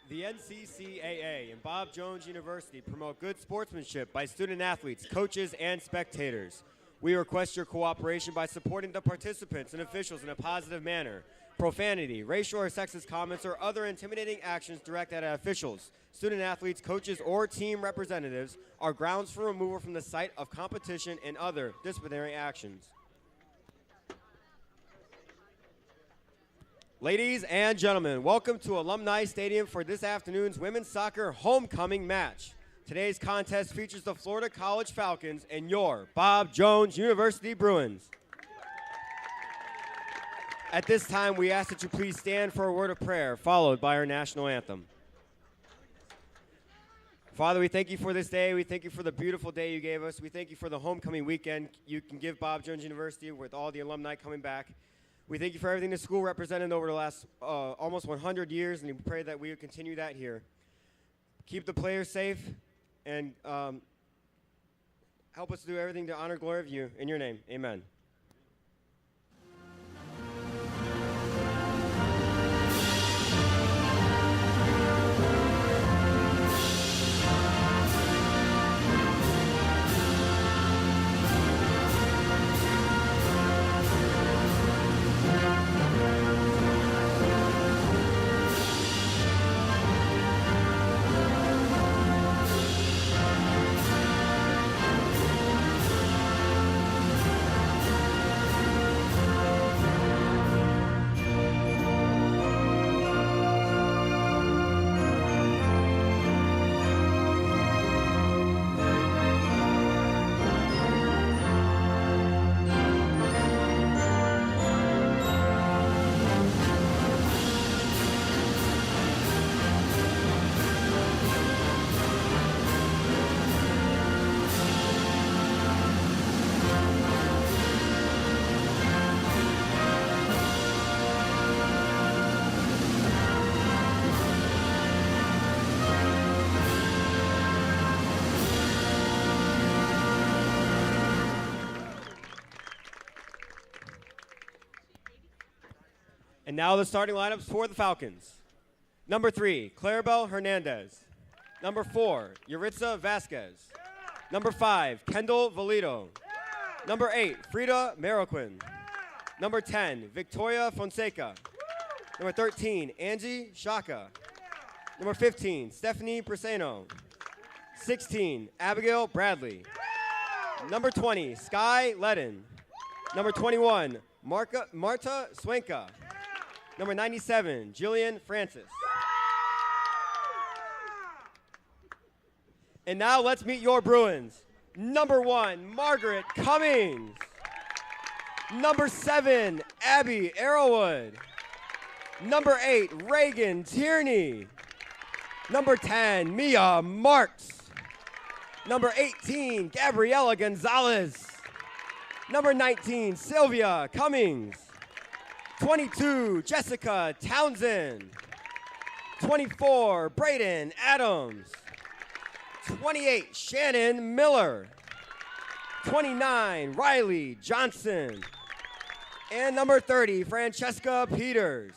The NCCAA and Bob Jones University promote good sportsmanship by student athletes, coaches, and spectators. We request your cooperation by supporting the participants and officials in a positive manner. Profanity, racial or sexist comments, or other intimidating actions directed at officials, student athletes, coaches, or team representatives are grounds for removal from the site of competition and other disciplinary actions. Ladies and gentlemen, welcome to Alumni Stadium for this afternoon's women's soccer homecoming match. Today's contest features the Florida College Falcons and your Bob Jones University Bruins. At this time, we ask that you please stand for a word of prayer, followed by our national anthem. Father, we thank you for this day. We thank you for the beautiful day you gave us. We thank you for the homecoming weekend you can give Bob Jones University with all the alumni coming back. We thank you for everything the school represented over the last almost 100 years, and we pray that we would continue that here. Keep the players safe, and help us do everything to honor and glory of you. In your name, amen. And now the starting lineups for the Falcons. Number 3, Claribel Hernandez. Number 4, Yuritsa Vasquez. Number 5, Kendall Valito. Number 8, Frida Mariquin. Number 10, Victoria Fonseca. Number 13, Angie Shaka. Number 15, Stephanie Preseno. 16, Abigail Bradley. Number 20, Sky Ledden. Number 21, Marta Swenka. Number 97, Jillian Francis. And now let's meet your Bruins. Number 1, Margaret Cummings. Number 7, Abby Arrowwood. Number 8, Reagan Tierney. Number 10, Mia Marks. Number 18, Gabriela Gonzalez. Number 19, Sylvia Cummings. 22, Jessica Townsend. 24, Brayden Adams. 28, Shannon Miller. 29, Riley Johnson. And number 30, Francesca Peters.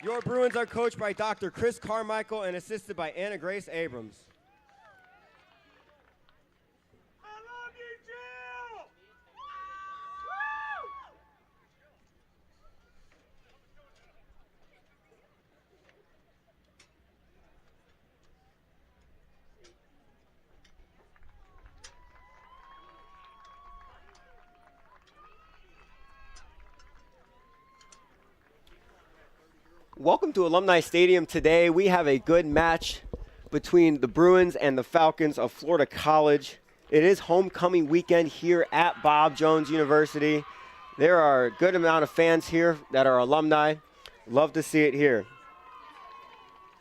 Your Bruins are coached by Dr. Chris Carmichael and assisted by Anna Grace Abrams. Welcome to Alumni Stadium today. We have a good match between the Bruins and the Falcons of Florida College. It is homecoming weekend here at Bob Jones University. There are a good amount of fans here that are alumni. Love to see it here.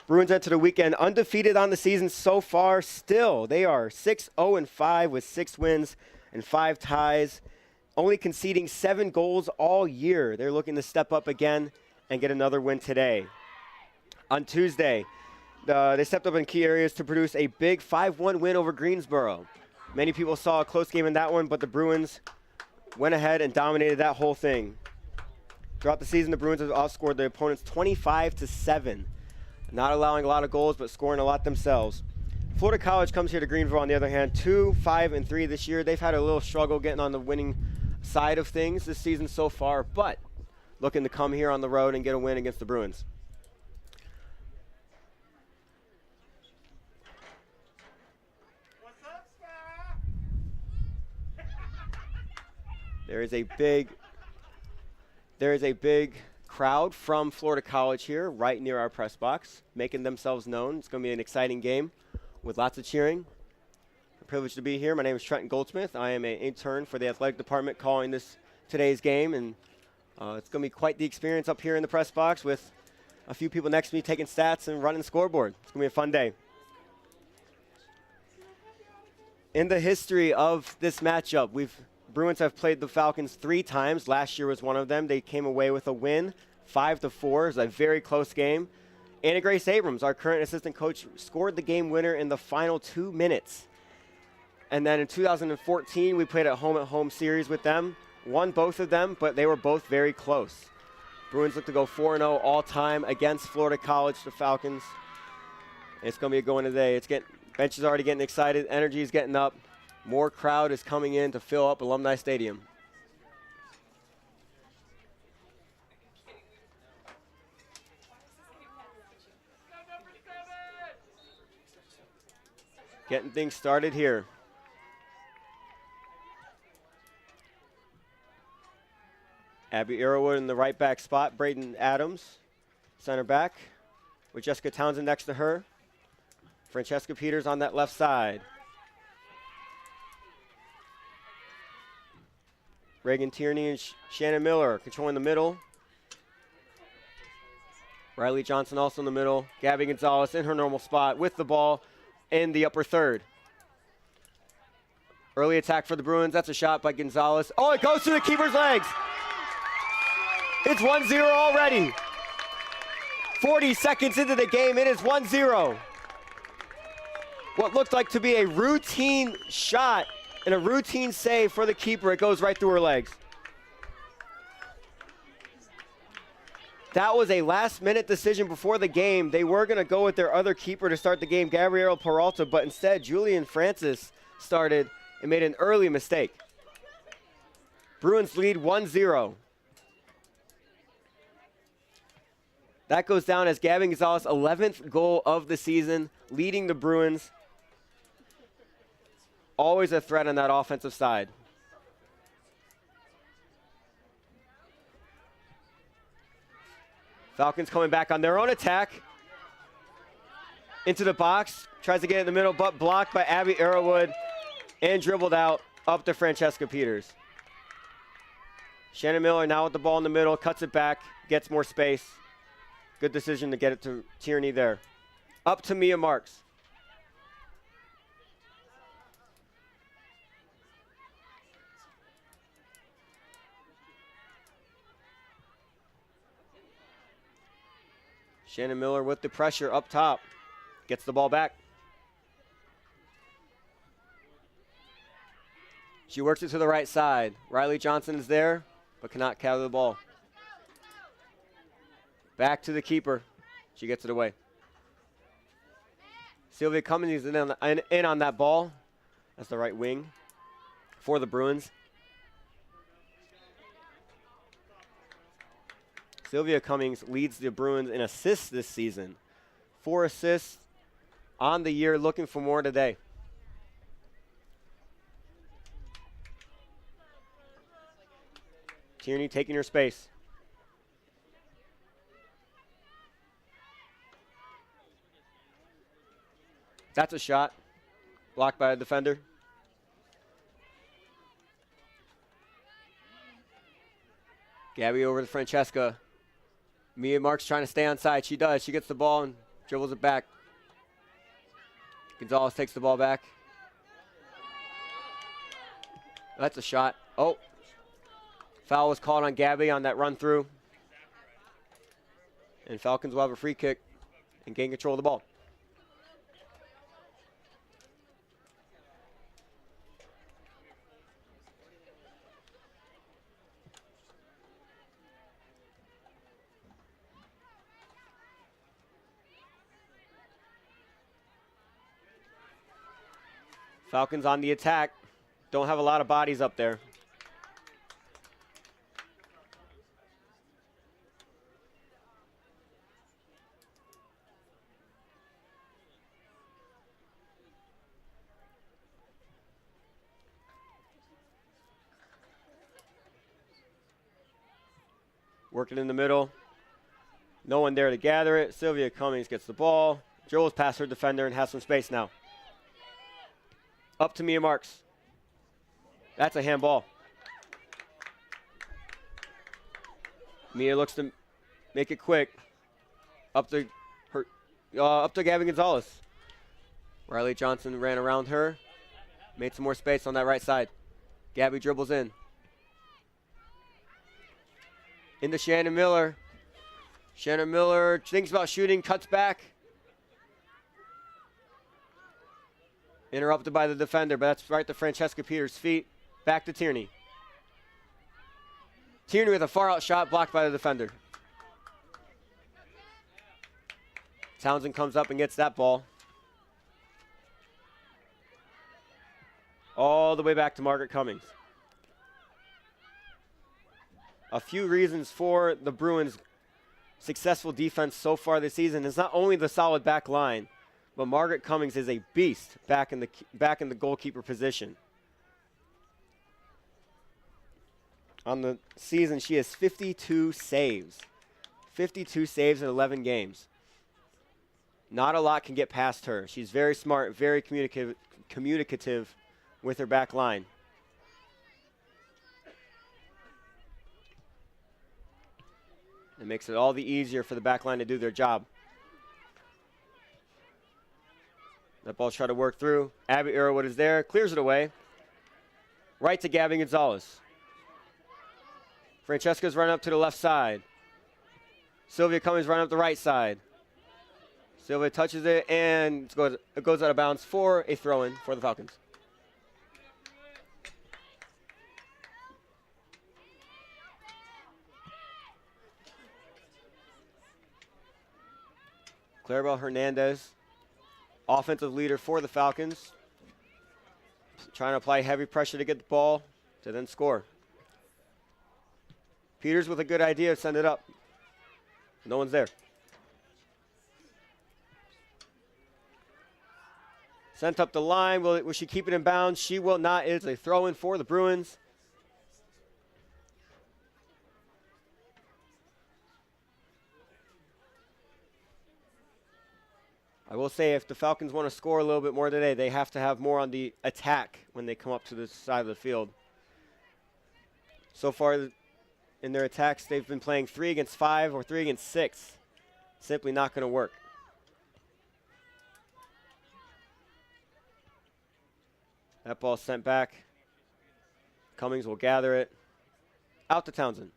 Bruins enter the weekend undefeated on the season so far. Still, they are 6-0-5 with 6 wins and 5 ties, only conceding 7 goals all year. They're looking to step up again and get another win today. On Tuesday, they stepped up in key areas to produce a big 5-1 win over Greensboro. Many people saw a close game in that one, but the Bruins went ahead and dominated that whole thing. Throughout the season, the Bruins have outscored their opponents 25-7. not allowing a lot of goals, but scoring a lot themselves. Florida College comes here to Greenville, on the other hand, 2-5-3 this year. They've had a little struggle getting on the winning side of things this season so far, but looking to come here on the road and get a win against the Bruins. There is a big crowd from Florida College here right near our press box, making themselves known. It's going to be an exciting game with lots of cheering. I'm privileged to be here. My name is Trenton Goldsmith. I am an intern for the athletic department calling today's game, and it's going to be quite the experience up here in the press box with a few people next to me taking stats and running the scoreboard. It's going to be a fun day. In the history of this matchup, Bruins have played the Falcons 3 times. Last year was one of them. They came away with a win, 5-4. It was a very close game. Anna Grace Abrams, our current assistant coach, scored the game winner in the final 2 minutes. And then in 2014, we played a home series with them. Won both of them, but they were both very close. Bruins look to go 4-0 all time against Florida College, the Falcons. It's going to be a going today. Bench is already getting excited. Energy is getting up. More crowd is coming in to fill up Alumni Stadium. Getting things started here. Abby Arrowwood in the right back spot. Braden Adams, center back, with Jessica Townsend next to her. Francesca Peters on that left side. Reagan Tierney and Shannon Miller controlling the middle. Riley Johnson also in the middle. Gabby Gonzalez in her normal spot with the ball in the upper third. Early attack for the Bruins. That's a shot by Gonzalez. Oh, it goes to the keeper's legs. It's 1-0 already. 40 seconds into the game, it is 1-0. What looked like to be a routine shot and a routine save for the keeper. It goes right through her legs. That was a last-minute decision before the game. They were going to go with their other keeper to start the game, Gabrielle Peralta, but instead Julian Francis started and made an early mistake. Bruins lead 1-0. That goes down as Gabby Gonzalez' 11th goal of the season, leading the Bruins. Always a threat on that offensive side. Falcons coming back on their own attack. Into the box. Tries to get in the middle, but blocked by Abby Arrowwood and dribbled out up to Francesca Peters. Shannon Miller now with the ball in the middle. Cuts it back. Gets more space. Good decision to get it to Tierney there. Up to Mia Marks. Shannon Miller with the pressure up top. Gets the ball back. She works it to the right side. Riley Johnson is there, but cannot gather the ball. Back to the keeper. She gets it away. Sylvia Cummings is in on that ball. That's the right wing for the Bruins. Sylvia Cummings leads the Bruins in assists this season. 4 assists on the year, looking for more today. Tierney taking her space. That's a shot. Blocked by a defender. Gabby over to Francesca. Mia Marks trying to stay on side. She does. She gets the ball and dribbles it back. Gonzalez takes the ball back. That's a shot. Oh. Foul was called on Gabby on that run through. And Falcons will have a free kick and gain control of the ball. Falcons on the attack. Don't have a lot of bodies up there. Working in the middle. No one there to gather it. Sylvia Cummings gets the ball. Joel's past her defender and has some space now. Up to Mia Marks. That's a handball. Mia looks to make it quick. Up to Gabby Gonzalez. Riley Johnson ran around her. Made some more space on that right side. Gabby dribbles in. Into Shannon Miller. Shannon Miller thinks about shooting, cuts back. Interrupted by the defender, but that's right to Francesca Peters' feet. Back to Tierney. Tierney with a far-out shot blocked by the defender. Townsend comes up and gets that ball. All the way back to Margaret Cummings. A few reasons for the Bruins' successful defense so far this season is not only the solid back line, but Margaret Cummings is a beast back in the goalkeeper position. On the season, she has 52 saves. 52 saves in 11 games. Not a lot can get past her. She's very smart, very communicative with her back line. It makes it all the easier for the back line to do their job. That ball's trying to work through. Abby Arrowwood is there, clears it away. Right to Gabby Gonzalez. Francesca's running up to the left side. Sylvia Cummings running up the right side. Sylvia touches it, and it goes out of bounds for a throw-in for the Falcons. Clarabelle Hernandez, offensive leader for the Falcons, trying to apply heavy pressure to get the ball to then score. Peters with a good idea, send it up. No one's there. Sent up the line. Will she keep it in bounds? She will not. It's a throw-in for the Bruins. I will say if the Falcons want to score a little bit more today, they have to have more on the attack when they come up to the side of the field. So far in their attacks, they've been playing 3 against 5 or 3 against 6. Simply not going to work. That ball sent back. Cummings will gather it. Out to Townsend.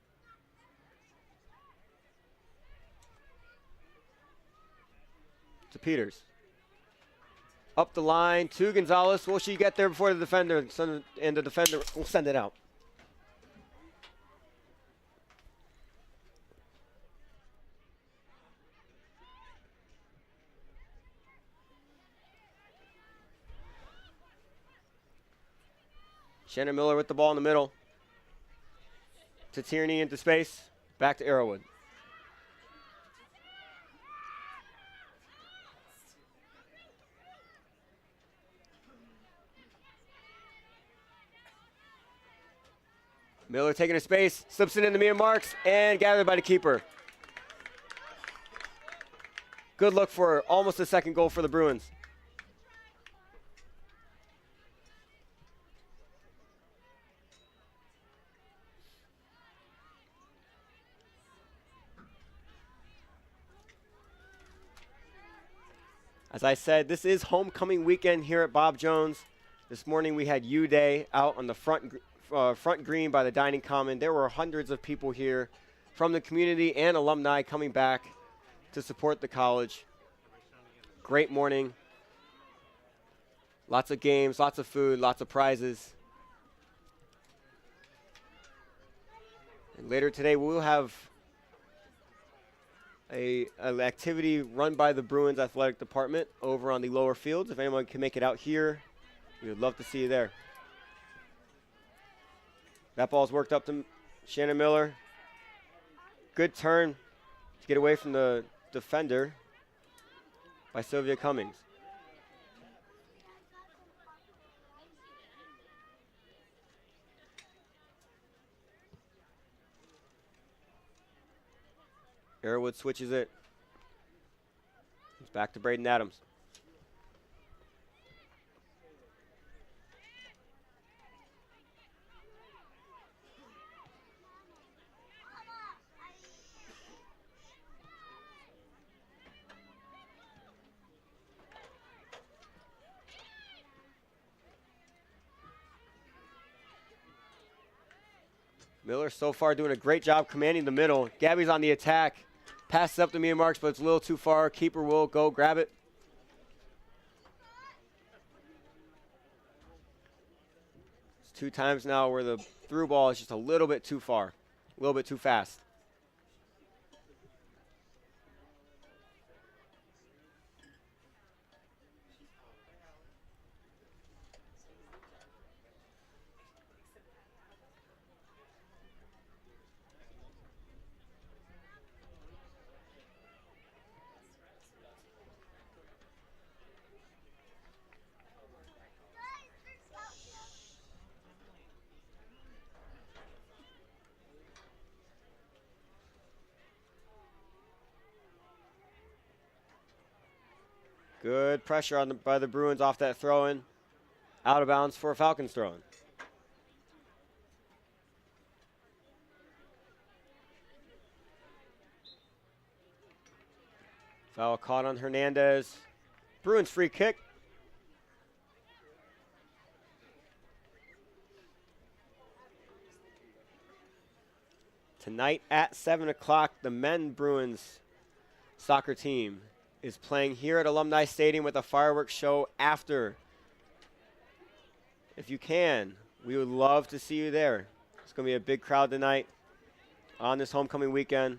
To Peters. Up the line to Gonzalez. Will she get there before the defender? And the defender will send it out. Shannon Miller with the ball in the middle. To Tierney into space. Back to Arrowwood. Miller taking a space, slips it into Mia Marks, and gathered by the keeper. Good look for almost a second goal for the Bruins. As I said, this is homecoming weekend here at Bob Jones. This morning we had U Day out on the front green by the dining common. There were hundreds of people here from the community and alumni coming back to support the college. Great morning. Lots of games, lots of food, lots of prizes. And later today we'll have an activity run by the Bruins athletic department over on the lower fields. If anyone can make it out here We would love to see you there. That ball's worked up to Shannon Miller. Good turn to get away from the defender by Sylvia Cummings. Arrowwood switches it. It's back to Braden Adams. Miller so far doing a great job commanding the middle. Gabby's on the attack. Passes up to Mia Marks, but it's a little too far. Keeper will go grab it. It's 2 times now where the through ball is just a little bit too far, a little bit too fast. Good pressure on by the Bruins off that throw-in. Out of bounds for a Falcons throw-in. Foul caught on Hernandez. Bruins free kick. Tonight at 7 o'clock, the men Bruins soccer team is playing here at Alumni Stadium with a fireworks show after. If you can, we would love to see you there. It's going to be a big crowd tonight on this homecoming weekend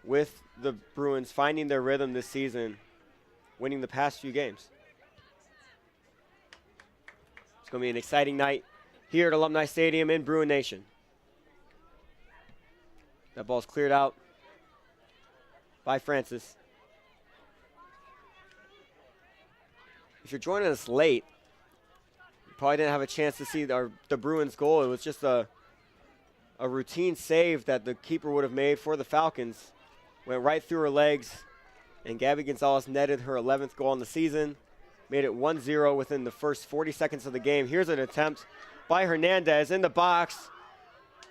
with the Bruins finding their rhythm this season, winning the past few games. It's going to be an exciting night here at Alumni Stadium in Bruin Nation. That ball's cleared out by Francis. If you're joining us late, you probably didn't have a chance to see the Bruins goal. It was just a routine save that the keeper would have made for the Falcons. Went right through her legs, and Gabby Gonzalez netted her 11th goal in the season. Made it 1-0 within the first 40 seconds of the game. Here's an attempt by Hernandez in the box.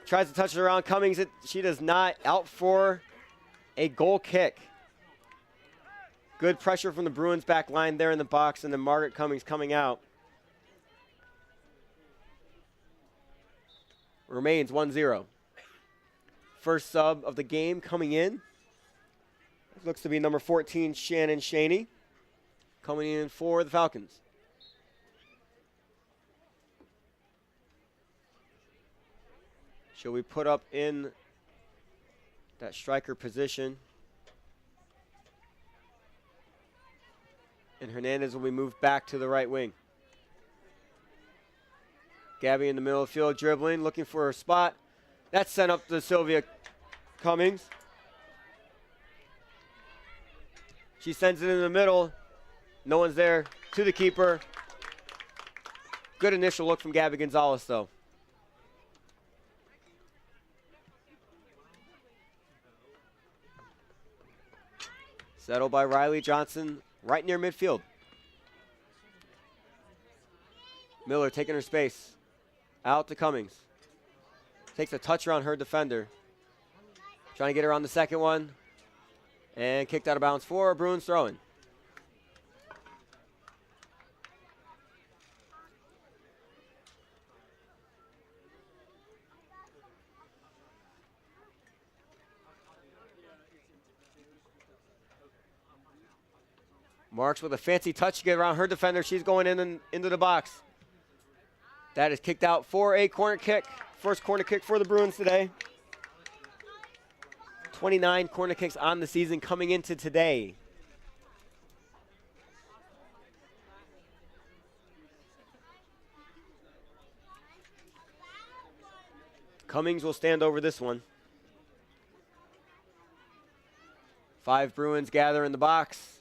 Tries to touch it around Cummings. She does not. Out for a goal kick. Good pressure from the Bruins back line there in the box, and then Margaret Cummings coming out. Remains 1-0. First sub of the game coming in. Looks to be number 14, Shannon Shaney, coming in for the Falcons. Shall we put up in that striker position? And Hernandez will be moved back to the right wing. Gabby in the middle of the field dribbling, looking for her spot. That's sent up to Sylvia Cummings. She sends it in the middle. No one's there. To the keeper. Good initial look from Gabby Gonzalez, though. Settled by Riley Johnson, right near midfield. Miller taking her space. Out to Cummings. Takes a touch around her defender. Trying to get her on the second one. And kicked out of bounds for a Bruins throw-in. Marks with a fancy touch to get around her defender. She's going into the box. That is kicked out for a corner kick. First corner kick for the Bruins today. 29 corner kicks on the season coming into today. Cummings will stand over this one. 5 Bruins gather in the box.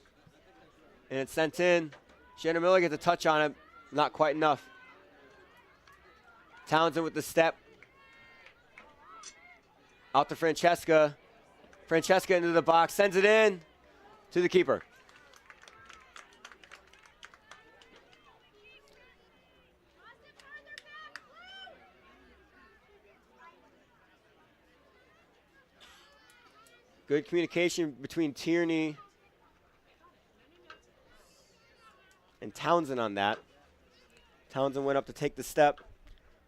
And it's sent in. Shannon Miller gets a touch on it. Not quite enough. Townsend with the step. Out to Francesca. Francesca into the box. Sends it in to the keeper. Good communication between Tierney and Townsend on that. Townsend went up to take the step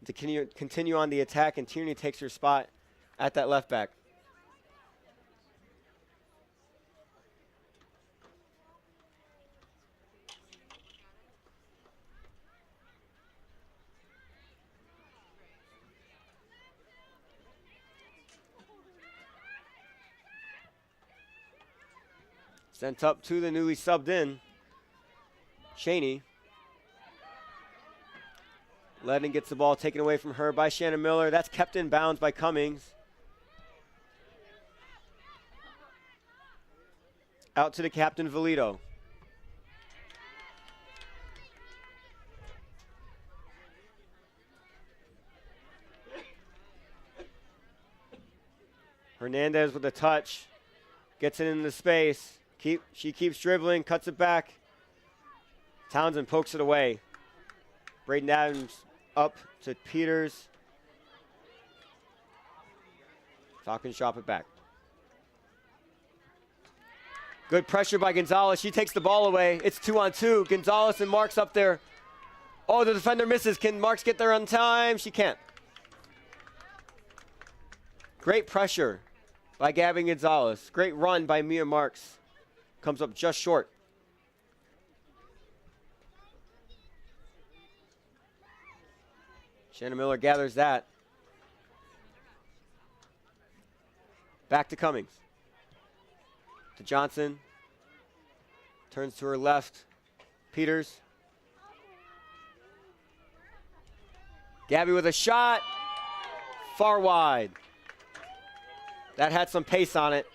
to continue on the attack, and Tierney takes her spot at that left back. Sent up to the newly subbed in, Shaney. Ledden gets the ball taken away from her by Shannon Miller. That's kept in bounds by Cummings. Out to the captain, Valito. Hernandez with a touch. Gets it into space. She keeps dribbling, cuts it back. Townsend pokes it away. Braden Adams up to Peters. Falcons drop it back. Good pressure by Gonzalez. She takes the ball away. It's 2-on-2. Gonzalez and Marks up there. Oh, the defender misses. Can Marks get there on time? She can't. Great pressure by Gabby Gonzalez. Great run by Mia Marks. Comes up just short. Shannon Miller gathers that. Back to Cummings. To Johnson. Turns to her left. Peters. Gabby with a shot. Far wide. That had some pace on it.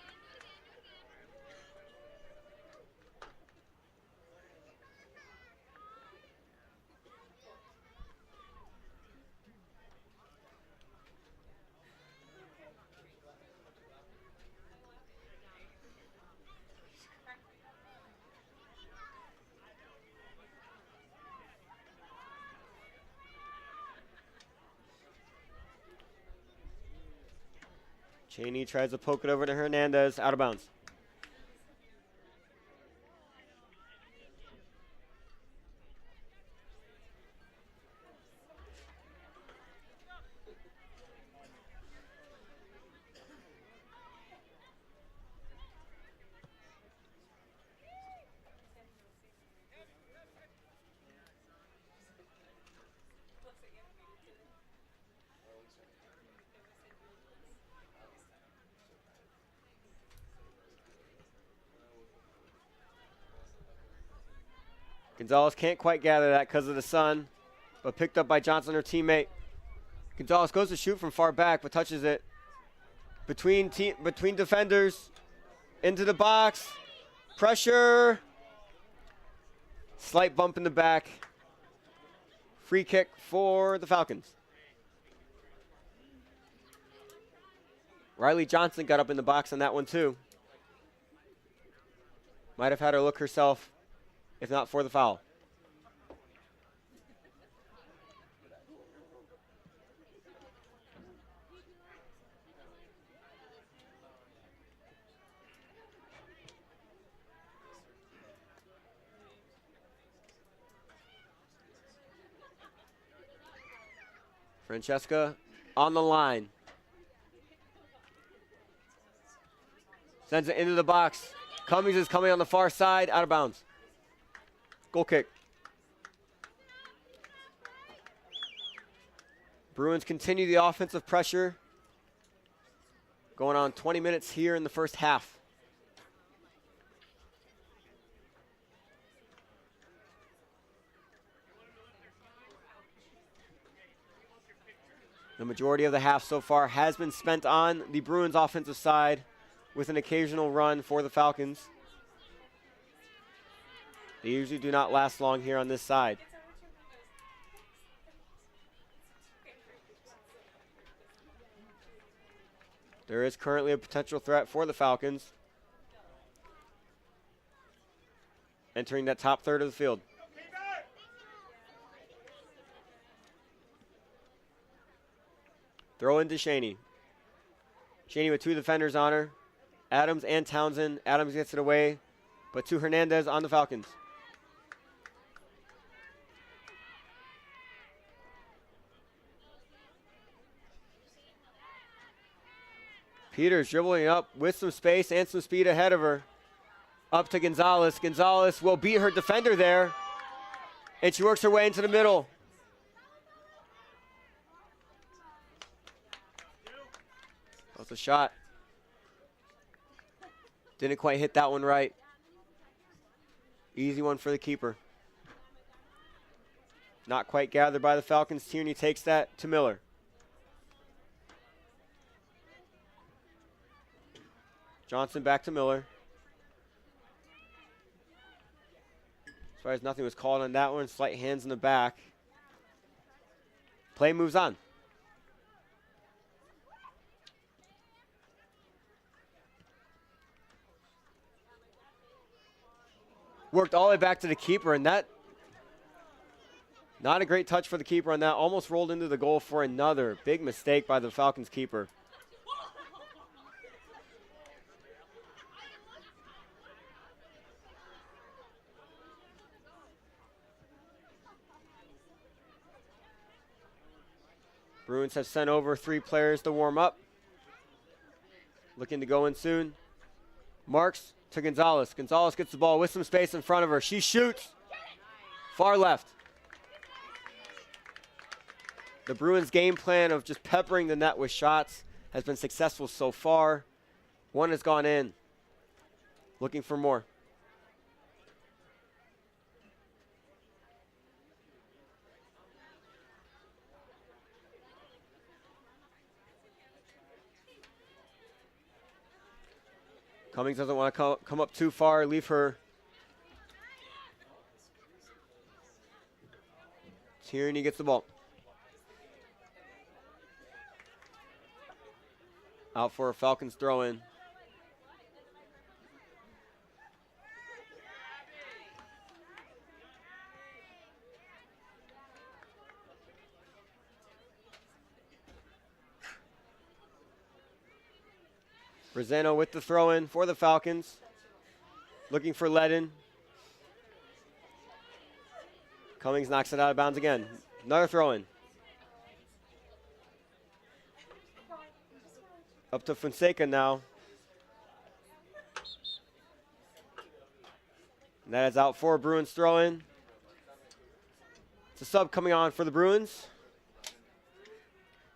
Cheney tries to poke it over to Hernandez, out of bounds. Gonzalez can't quite gather that because of the sun, but picked up by Johnson, her teammate. Gonzalez goes to shoot from far back, but touches it between defenders, into the box, pressure, slight bump in the back. Free kick for the Falcons. Riley Johnson got up in the box on that one too. Might have had her look herself, if not for the foul. Francesca on the line. Sends it into the box. Cummings is coming on the far side, out of bounds. Goal kick. Bruins continue the offensive pressure. Going on 20 minutes here in the first half. The majority of the half so far has been spent on the Bruins offensive side with an occasional run for the Falcons. They usually do not last long here on this side. There is currently a potential threat for the Falcons entering that top third of the field. Throw into Shaney. Shaney with two defenders on her. Adams and Townsend. Adams gets it away, but to Hernandez on the Falcons. Peters dribbling up with some space and some speed ahead of her. Up to Gonzalez. Gonzalez will beat her defender there, and she works her way into the middle. That's a shot. Didn't quite hit that one right. Easy one for the keeper. Not quite gathered by the Falcons. Tierney takes that to Miller. Johnson back to Miller. As far as nothing was called on that one, slight hands in the back. Play moves on. Worked all the way back to the keeper, and that, not a great touch for the keeper on that. Almost rolled into the goal for another big mistake by the Falcons keeper. Bruins have sent over 3 players to warm up. Looking to go in soon. Marks to Gonzalez. Gonzalez gets the ball with some space in front of her. She shoots. Far left. The Bruins' game plan of just peppering the net with shots has been successful so far. One has gone in. Looking for more. Cummings doesn't want to come up too far, leave her. Tierney gets the ball. Out for a Falcons throw in. Brazano with the throw in for the Falcons. Looking for Ledden. Cummings knocks it out of bounds again. Another throw in. Up to Fonseca now. And that is out for a Bruins throw in. It's a sub coming on for the Bruins.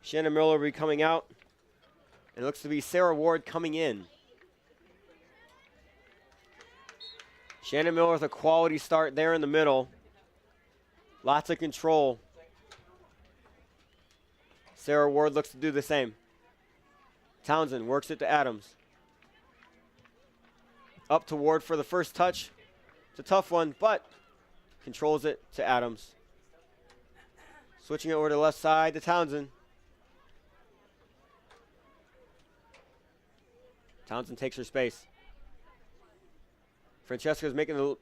Shannon Miller will be coming out. And it looks to be Sarah Ward coming in. Shannon Miller with a quality start there in the middle. Lots of control. Sarah Ward looks to do the same. Townsend works it to Adams. Up to Ward for the first touch. It's a tough one, but controls it to Adams. Switching it over to the left side to Townsend. Townsend takes her space. Francesca's making a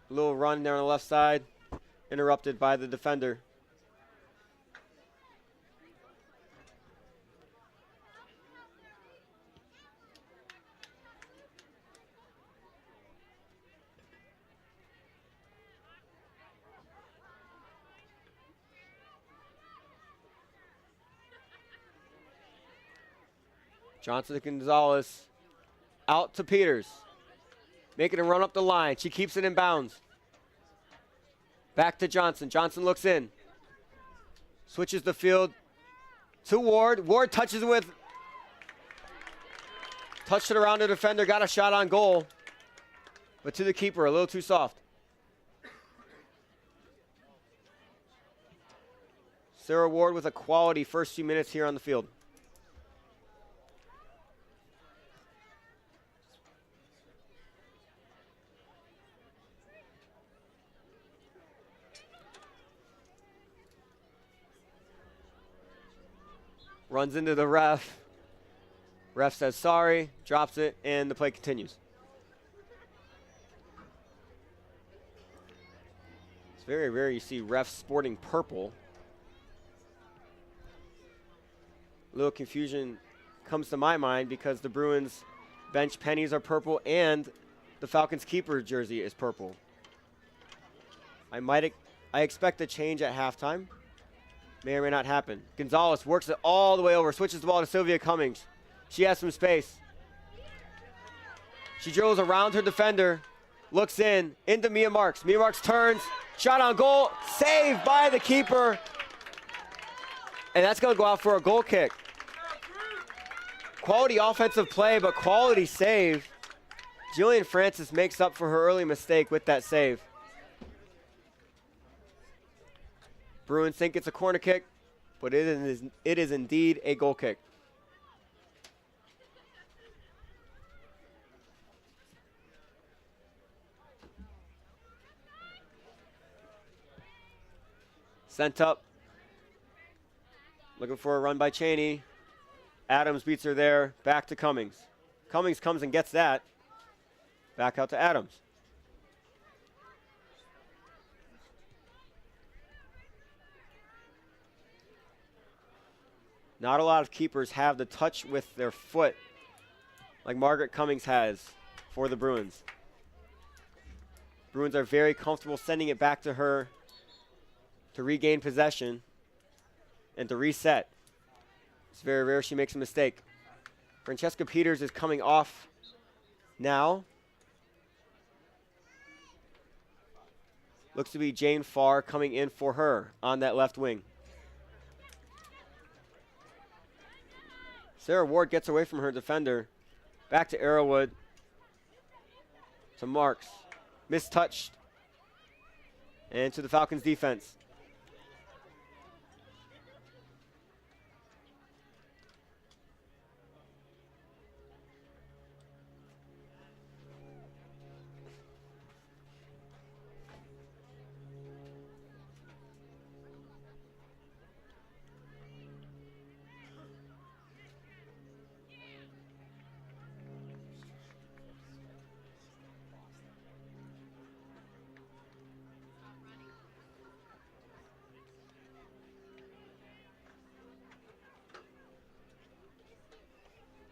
little run there on the left side. Interrupted by the defender. Johnson to Gonzalez. Out to Peters. Making a run up the line. She keeps it in bounds. Back to Johnson. Johnson looks in. Switches the field to Ward. Ward touches it with. Touched it around the defender. Got a shot on goal. But to the keeper. A little too soft. Sarah Ward with a quality first few minutes here on the field. Runs into the ref. Ref says sorry, drops it, and the play continues. It's very rare you see refs sporting purple. A little confusion comes to my mind because the Bruins bench pennies are purple and the Falcons keeper jersey is purple. I expect a change at halftime. May or may not happen. Gonzalez works it all the way over, switches the ball to Sylvia Cummings. She has some space. She drills around her defender, looks into Mia Marks. Mia Marks turns, shot on goal, saved by the keeper. And that's going to go out for a goal kick. Quality offensive play, but quality save. Jillian Francis makes up for her early mistake with that save. Bruins think it's a corner kick, but it is indeed a goal kick. Sent up. Looking for a run by Cheney. Adams beats her there. Back to Cummings. Cummings comes and gets that. Back out to Adams. Not a lot of keepers have the touch with their foot like Margaret Cummings has for the Bruins. Bruins are very comfortable sending it back to her to regain possession and to reset. It's very rare she makes a mistake. Francesca Peters is coming off now. Looks to be Jane Farr coming in for her on that left wing. Sarah Ward gets away from her defender. Back to Arrowwood. To Marks. Mistouched. And to the Falcons defense.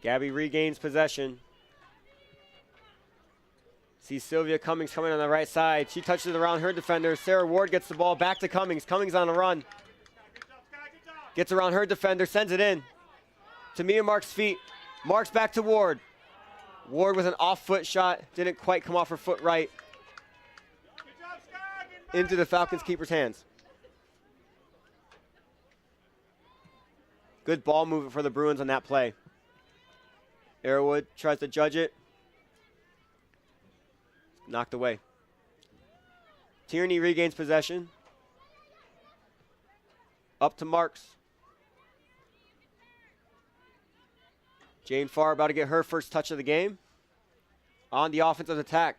Gabby regains possession. Sees Sylvia Cummings coming on the right side. She touches it around her defender. Sarah Ward gets the ball back to Cummings. Cummings on a run. Gets around her defender, sends it in to Mia Marks' feet. Marks back to Ward. Ward with an off-foot shot. Didn't quite come off her foot right. Into the Falcons keeper's hands. Good ball movement for the Bruins on that play. Arrowwood tries to judge it. Knocked away. Tierney regains possession. Up to Marks. Jane Farr about to get her first touch of the game. On the offensive attack.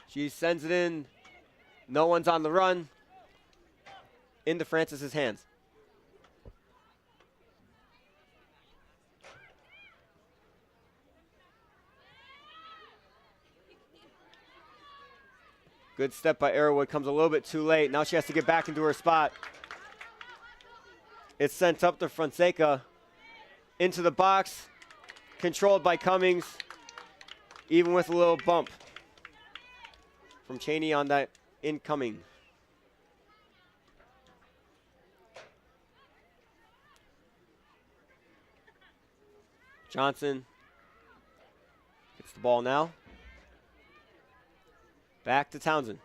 She sends it in. No one's on the run. Into Francis's hands. Good step by Arrowwood, comes a little bit too late. Now she has to get back into her spot. It's sent up to Fonseca. Into the box. Controlled by Cummings. Even with a little bump from Cheney on that incoming. Johnson gets the ball now. Back to Townsend.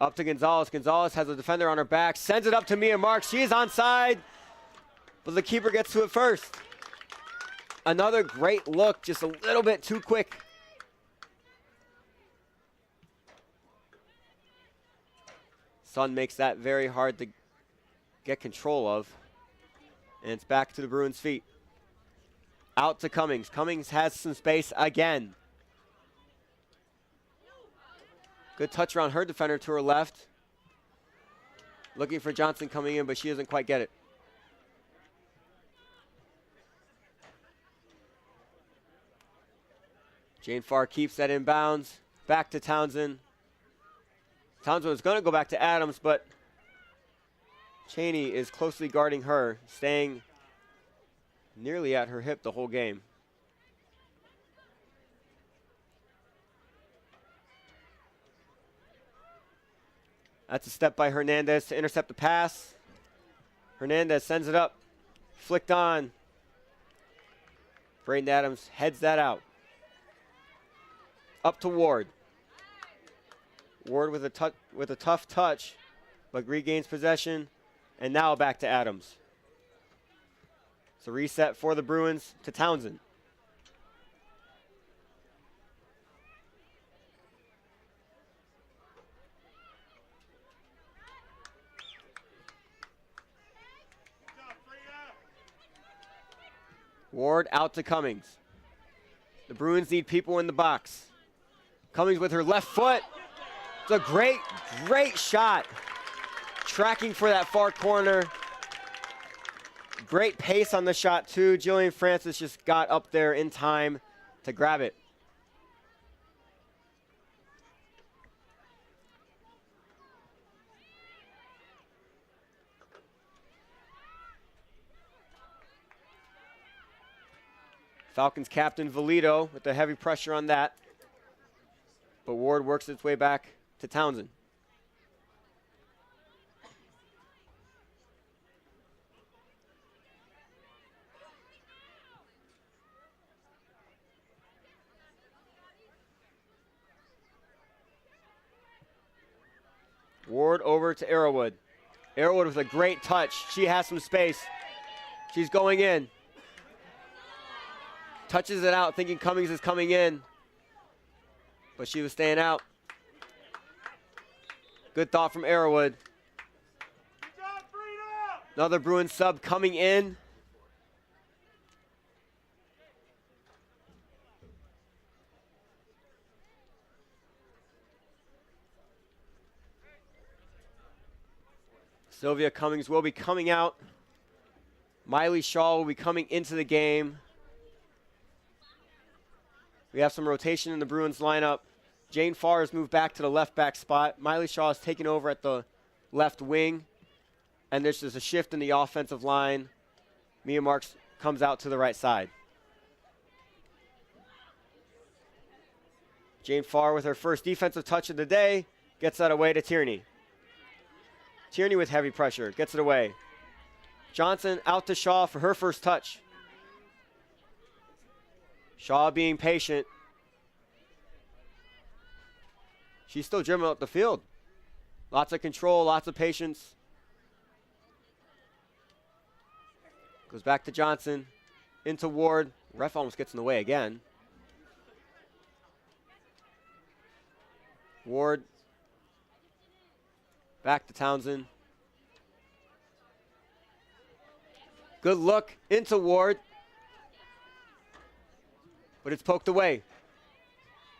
Up to Gonzalez. Gonzalez has a defender on her back. Sends it up to Mia Marks. She is onside, but the keeper gets to it first. Another great look, just a little bit too quick. Sun makes that very hard to get control of. And it's back to the Bruins' feet. Out to Cummings. Cummings has some space again. Good touch around her defender to her left. Looking for Johnson coming in, but she doesn't quite get it. Jane Farr keeps that in bounds. Back to Townsend. Townsend was going to go back to Adams, but Cheney is closely guarding her, staying nearly at her hip the whole game. That's a step by Hernandez to intercept the pass. Hernandez sends it up. Flicked on. Braden Adams heads that out. Up to Ward. Ward with a tough touch, but regains possession. And now back to Adams. It's a reset for the Bruins to Townsend. Ward out to Cummings. The Bruins need people in the box. Cummings with her left foot. It's a great shot. Tracking for that far corner. Great pace on the shot too. Jillian Francis just got up there in time to grab it. Falcons captain Valito with the heavy pressure on that. But Ward works its way back to Townsend. Ward over to Arrowwood. Arrowwood with a great touch. She has some space. She's going in. Touches it out, thinking Cummings is coming in. But she was staying out. Good thought from Arrowwood. Another Bruins sub coming in. Sylvia Cummings will be coming out. Miley Shaw will be coming into the game. We have some rotation in the Bruins lineup. Jane Farr has moved back to the left back spot. Miley Shaw has taken over at the left wing. And there's just a shift in the offensive line. Mia Marks comes out to the right side. Jane Farr with her first defensive touch of the day. Gets that away to Tierney. Tierney with heavy pressure. Gets it away. Johnson out to Shaw for her first touch. Shaw being patient. She's still dribbling up the field. Lots of control, lots of patience. Goes back to Johnson. Into Ward. Ref almost gets in the way again. Ward. Back to Townsend. Good look into Ward. But it's poked away.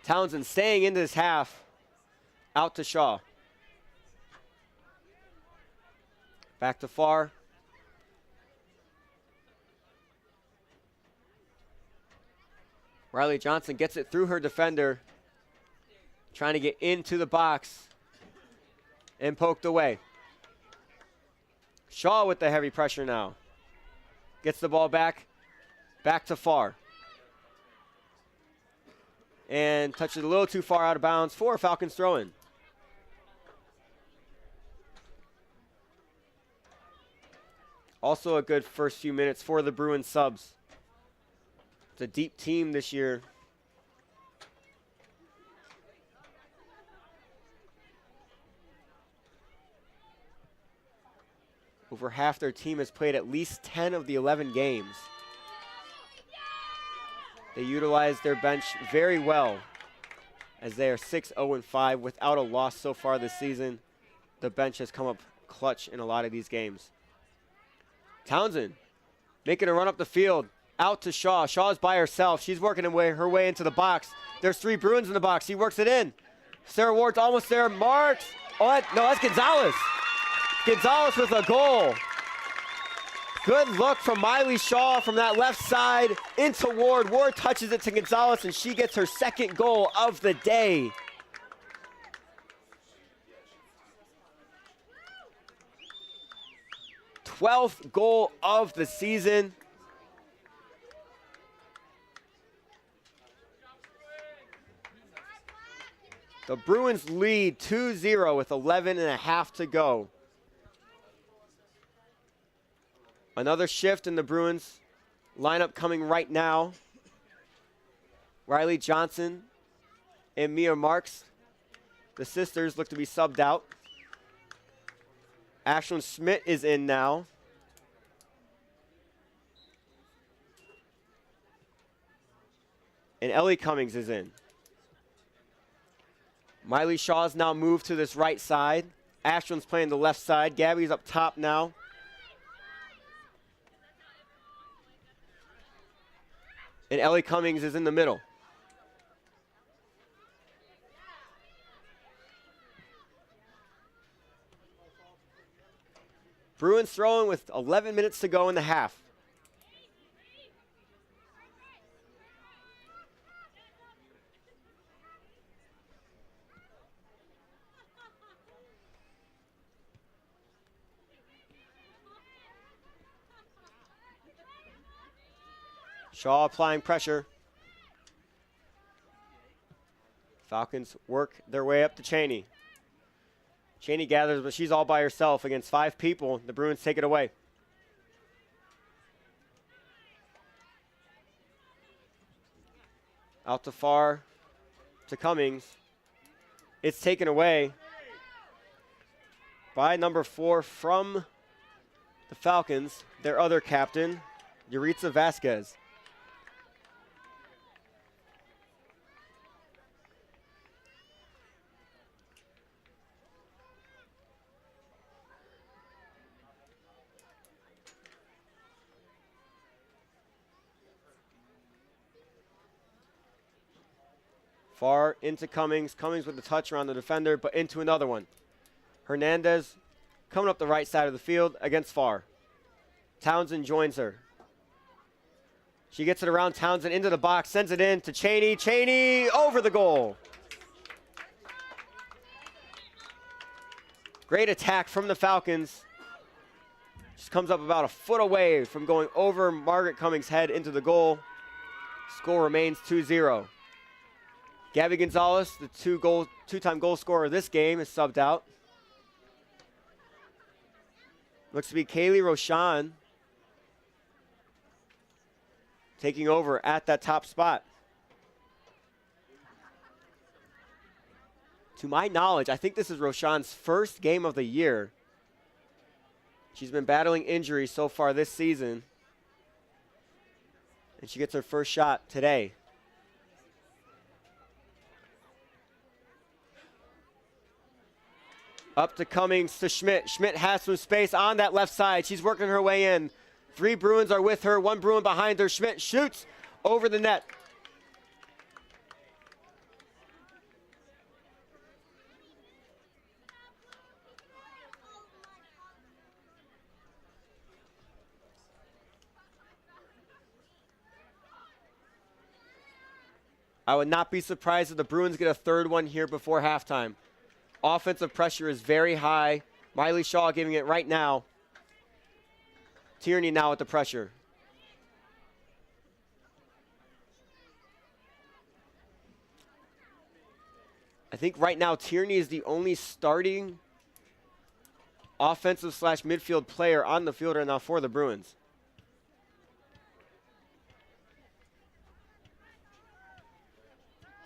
Townsend staying into this half. Out to Shaw. Back to Farr. Riley Johnson gets it through her defender. Trying to get into the box. And poked away. Shaw with the heavy pressure now. Gets the ball back. Back to Farr. And touches a little too far out of bounds for a Falcons throw-in. Also a good first few minutes for the Bruins subs. It's a deep team this year. Over half their team has played at least 10 of the 11 games. They utilize their bench very well as they are 6-0-5 without a loss so far this season. the bench has come up clutch in a lot of these games. Townsend making a run up the field. Out to Shaw. Shaw's by herself. She's working her way into the box. There's 3 Bruins in the box. He works it in. Sarah Ward's almost there. Marks. Oh, no, that's Gonzalez. Gonzalez with a goal. Good look from Miley Shaw from that left side into Ward. Ward touches it to Gonzalez, and she gets her 2nd goal of the day. Twelfth goal of the season. The Bruins lead 2-0 with 11.5 to go. Another shift in the Bruins lineup coming right now. Riley Johnson and Mia Marks, the sisters, look to be subbed out. Ashlyn Schmidt is in now. And Ellie Cummings is in. Miley Shaw's now moved to this right side. Ashlyn's playing the left side. Gabby's up top now. And Ellie Cummings is in the middle. Bruins throwing with 11 minutes to go in the half. Shaw applying pressure. Falcons work their way up to Cheney. Cheney gathers, but she's all by herself against 5 people. The Bruins take it away. Out to far to Cummings. It's taken away by number 4 from the Falcons, their other captain, Yuritsa Vasquez. Far into Cummings. Cummings with the touch around the defender, but into another one. Hernandez coming up the right side of the field against Farr. Townsend joins her. She gets it around Townsend into the box, sends it in to Cheney. Cheney over the goal. Great attack from the Falcons. Just comes up about a foot away from going over Margaret Cummings' head into the goal. Score remains 2-0. Gabby Gonzalez, the two-time goal scorer of this game, is subbed out. Looks to be Kaylee Roshan taking over at that top spot. To my knowledge, I think this is Roshan's first game of the year. She's been battling injuries so far this season. And she gets her first shot today. Up to Cummings to Schmidt. Schmidt has some space on that left side. She's working her way in. 3 Bruins are with her. 1 Bruin behind her. Schmidt shoots over the net. I would not be surprised if the Bruins get a 3rd one here before halftime. Offensive pressure is very high. Miley Shaw giving it right now. Tierney now with the pressure. I think right now Tierney is the only starting offensive / midfield player on the field right now for the Bruins.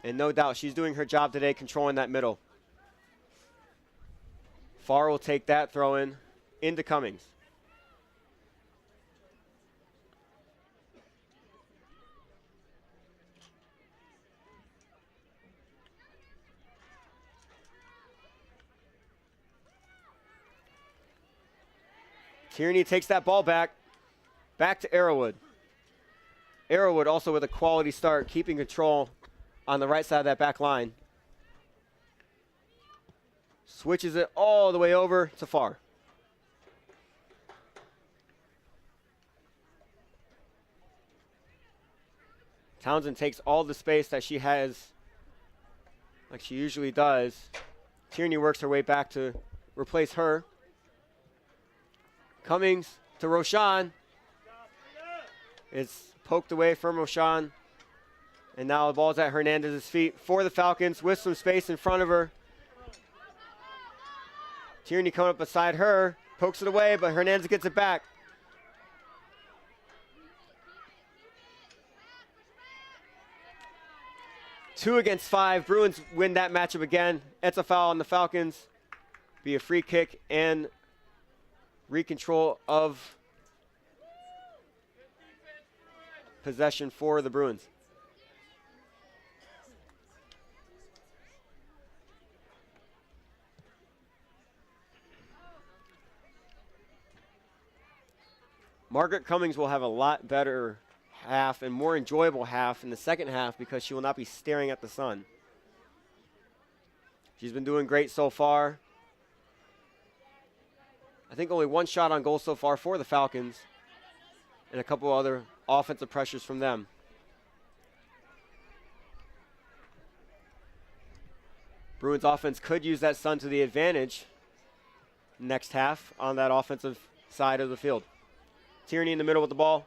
And no doubt she's doing her job today controlling that middle. Farr will take that throw in into Cummings. Tierney takes that ball back. Back to Arrowwood. Arrowwood also with a quality start, keeping control on the right side of that back line. Switches it all the way over to Farr. Townsend takes all the space that she has, like she usually does. Tierney works her way back to replace her. Cummings to Roshan. It's poked away from Roshan. And now the ball's at Hernandez's feet for the Falcons with some space in front of her. Tierney coming up beside her, pokes it away, but Hernandez gets it back. Two against five. Bruins win that matchup again. It's a foul on the Falcons. Be a free kick and recontrol of possession for the Bruins. Margaret Cummings will have a lot better half and more enjoyable half in the second half because she will not be staring at the sun. She's been doing great so far. I think only one shot on goal so far for the Falcons and a couple other offensive pressures from them. Bruins offense could use that sun to the advantage next half on that offensive side of the field. Tierney in the middle with the ball.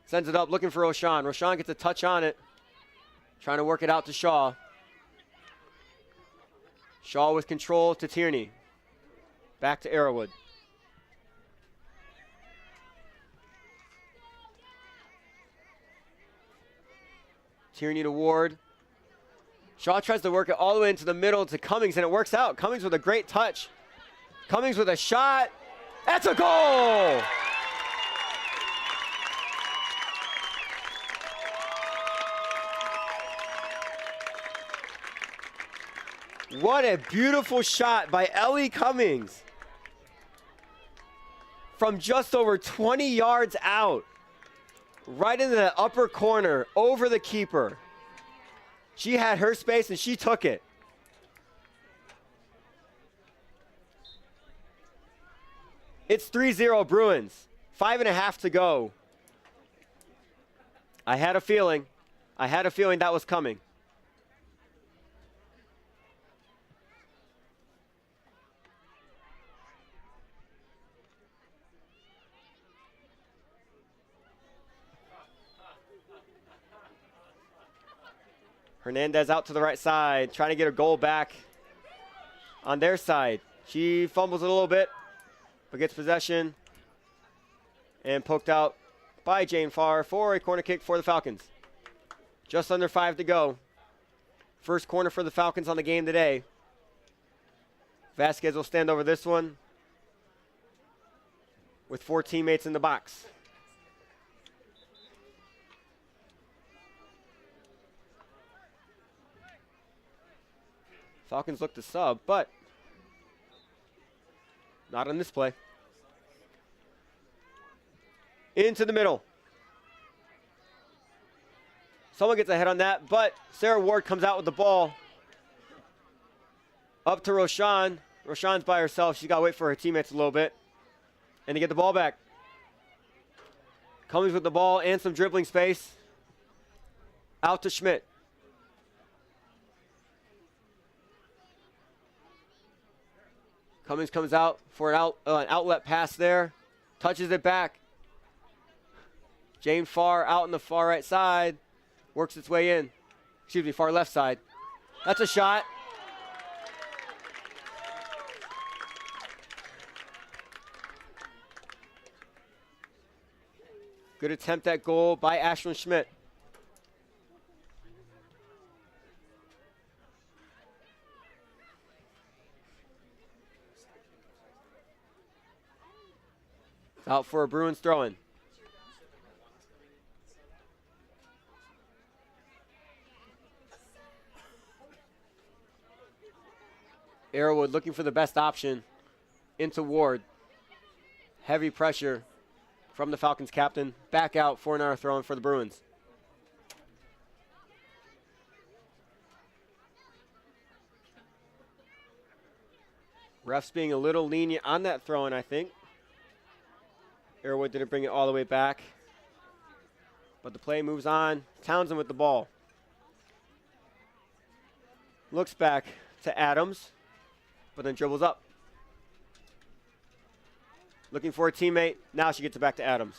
Sends it up, looking for Roshan. Roshan gets a touch on it. Trying to work it out to Shaw. Shaw with control to Tierney. Back to Arrowwood. Tierney to Ward. Shaw tries to work it all the way into the middle to Cummings, and it works out. Cummings with a great touch. Cummings with a shot. That's a goal! What a beautiful shot by Ellie Cummings. From just over 20 yards out. Right into the upper corner, over the keeper. She had her space and she took it. It's 3-0 Bruins. 5.5 to go. I had a feeling that was coming. Hernandez out to the right side, trying to get a goal back on their side. She fumbles it a little bit, but gets possession and poked out by Jane Farr for a corner kick for the Falcons. Just under 5 to go. First corner for the Falcons on the game today. Vasquez will stand over this one with 4 teammates in the box. Falcons look to sub, but not on this play. Into the middle. Someone gets ahead on that, but Sarah Ward comes out with the ball. Up to Roshan. Roshan's by herself. She's got to wait for her teammates a little bit. And to get the ball back. Cummings with the ball and some dribbling space. Out to Schmidt. Cummings comes out for an outlet pass there. Touches it back. Jane Farr out on the far right side. Works its way in. Excuse me, far left side. That's a shot. Good attempt at goal by Ashlyn Schmidt. Out for a Bruins throw-in. Arrowwood looking for the best option into Ward. Heavy pressure from the Falcons captain. Back out for another throw in for the Bruins. Refs being a little lenient on that throw in, I think. Arrowwood didn't bring it all the way back. But the play moves on. Townsend with the ball. Looks back to Adams, but then dribbles up. Looking for a teammate. Now she gets it back to Adams.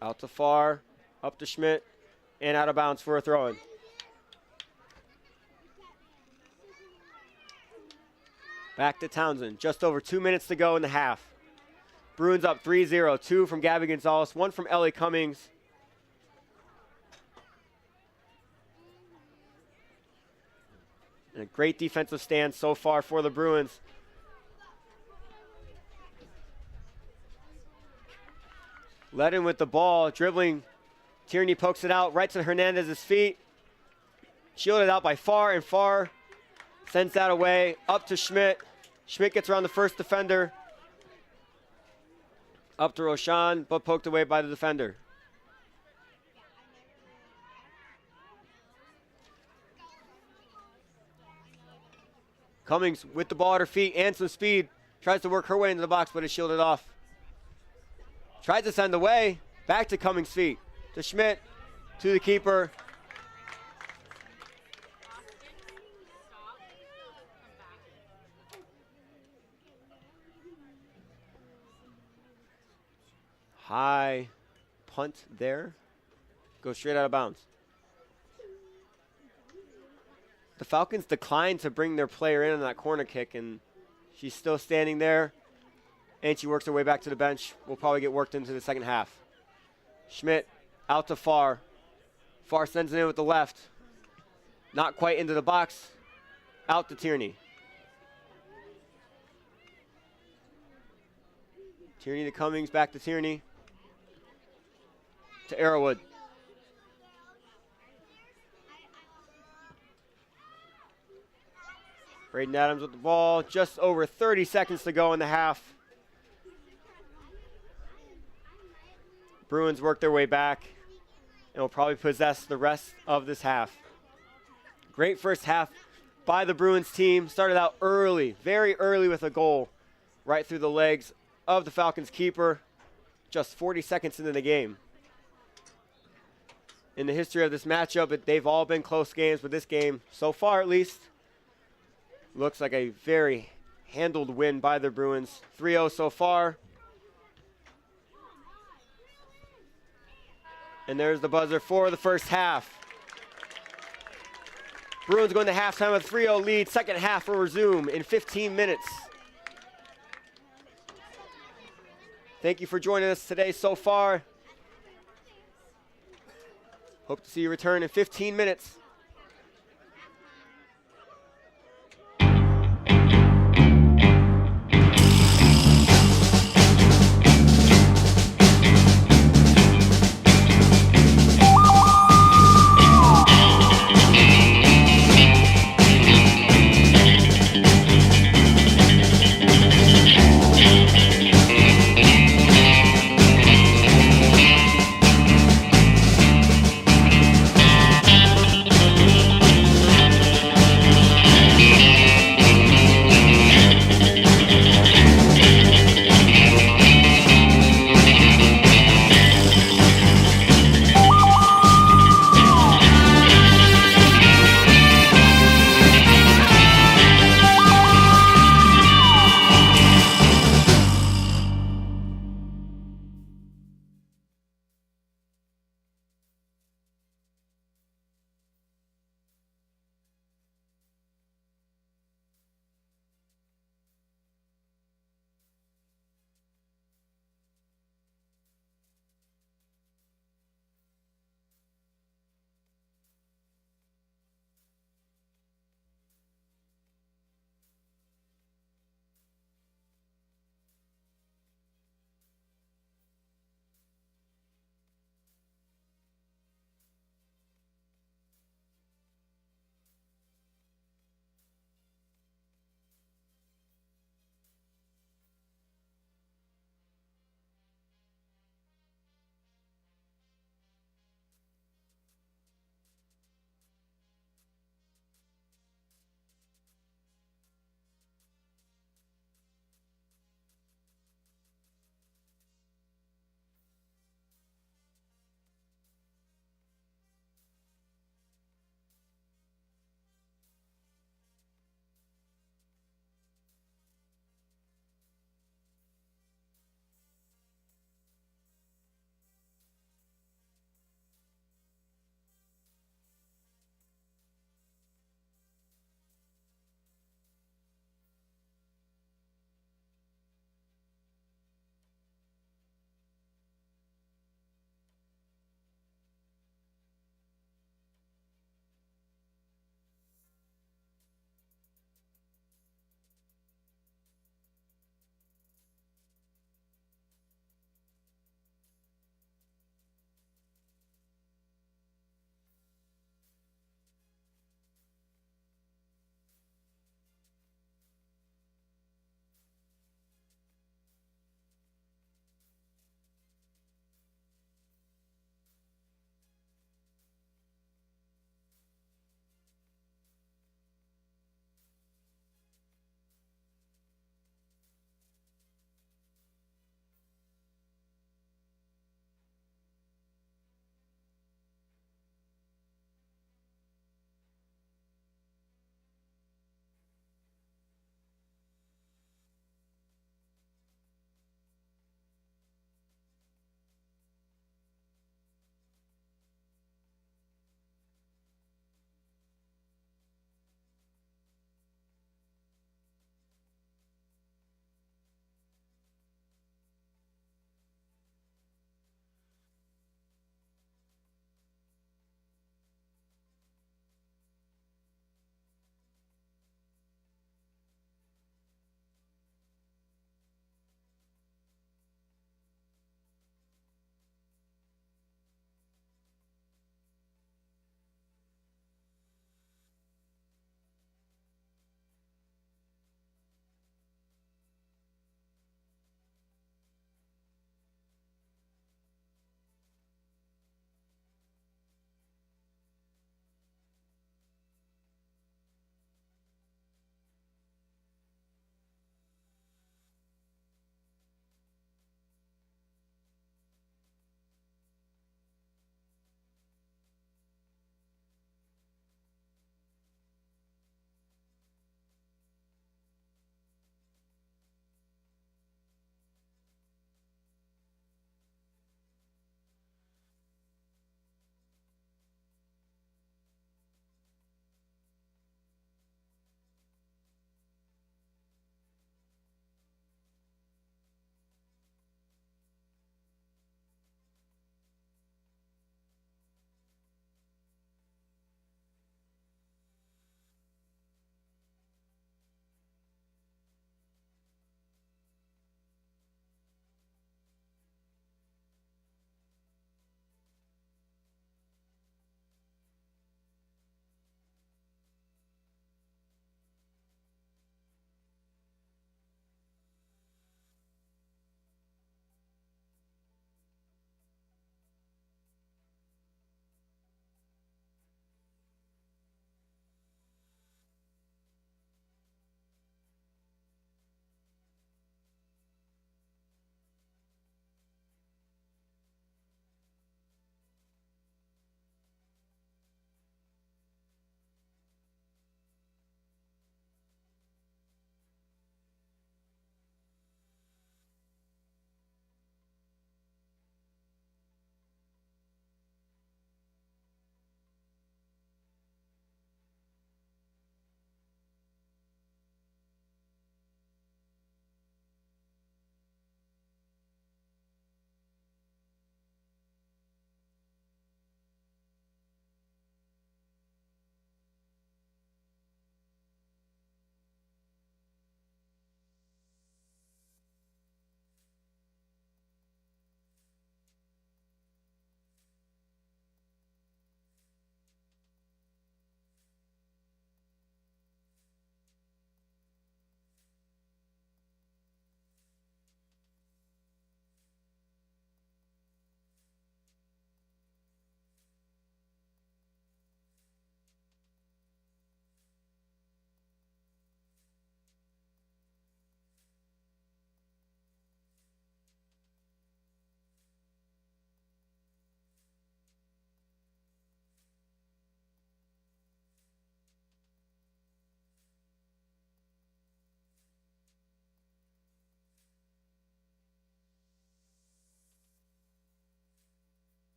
Out to Farr, up to Schmidt, and out of bounds for a throw-in. Back to Townsend. Just over 2 minutes to go in the half. Bruins up 3-0. 2 from Gabby Gonzalez, 1 from Ellie Cummings. And a great defensive stand so far for the Bruins. Led in with the ball, dribbling. Tierney pokes it out right to Hernandez's feet. Shielded out by Farr, and Farr sends that away up to Schmidt. Schmidt gets around the first defender. Up to Roshan, but poked away by the defender. Cummings with the ball at her feet and some speed. Tries to work her way into the box, but is shielded off. Tries to send away. Back to Cummings' feet. To Schmidt. To the keeper. High punt there. Goes straight out of bounds. The Falcons declined to bring their player in on that corner kick, and she's still standing there. And she works her way back to the bench. Will probably get worked into the second half. Schmidt out to Farr. Farr sends it in with the left. Not quite into the box. Out to Tierney. Tierney to Cummings, back to Tierney. To Arrowwood. Braden Adams with the ball. Just over 30 seconds to go in the half. Bruins work their way back and will probably possess the rest of this half. Great first half by the Bruins team. Started out early, very early with a goal right through the legs of the Falcons keeper. Just 40 seconds into the game. In the history of this matchup, they've all been close games, but this game, so far at least, looks like a very handled win by the Bruins. 3-0 so far. And there's the buzzer for the first half. Bruins going to halftime with a 3-0 lead. Second half will resume in 15 minutes. Thank you for joining us today so far. Hope to see you return in 15 minutes.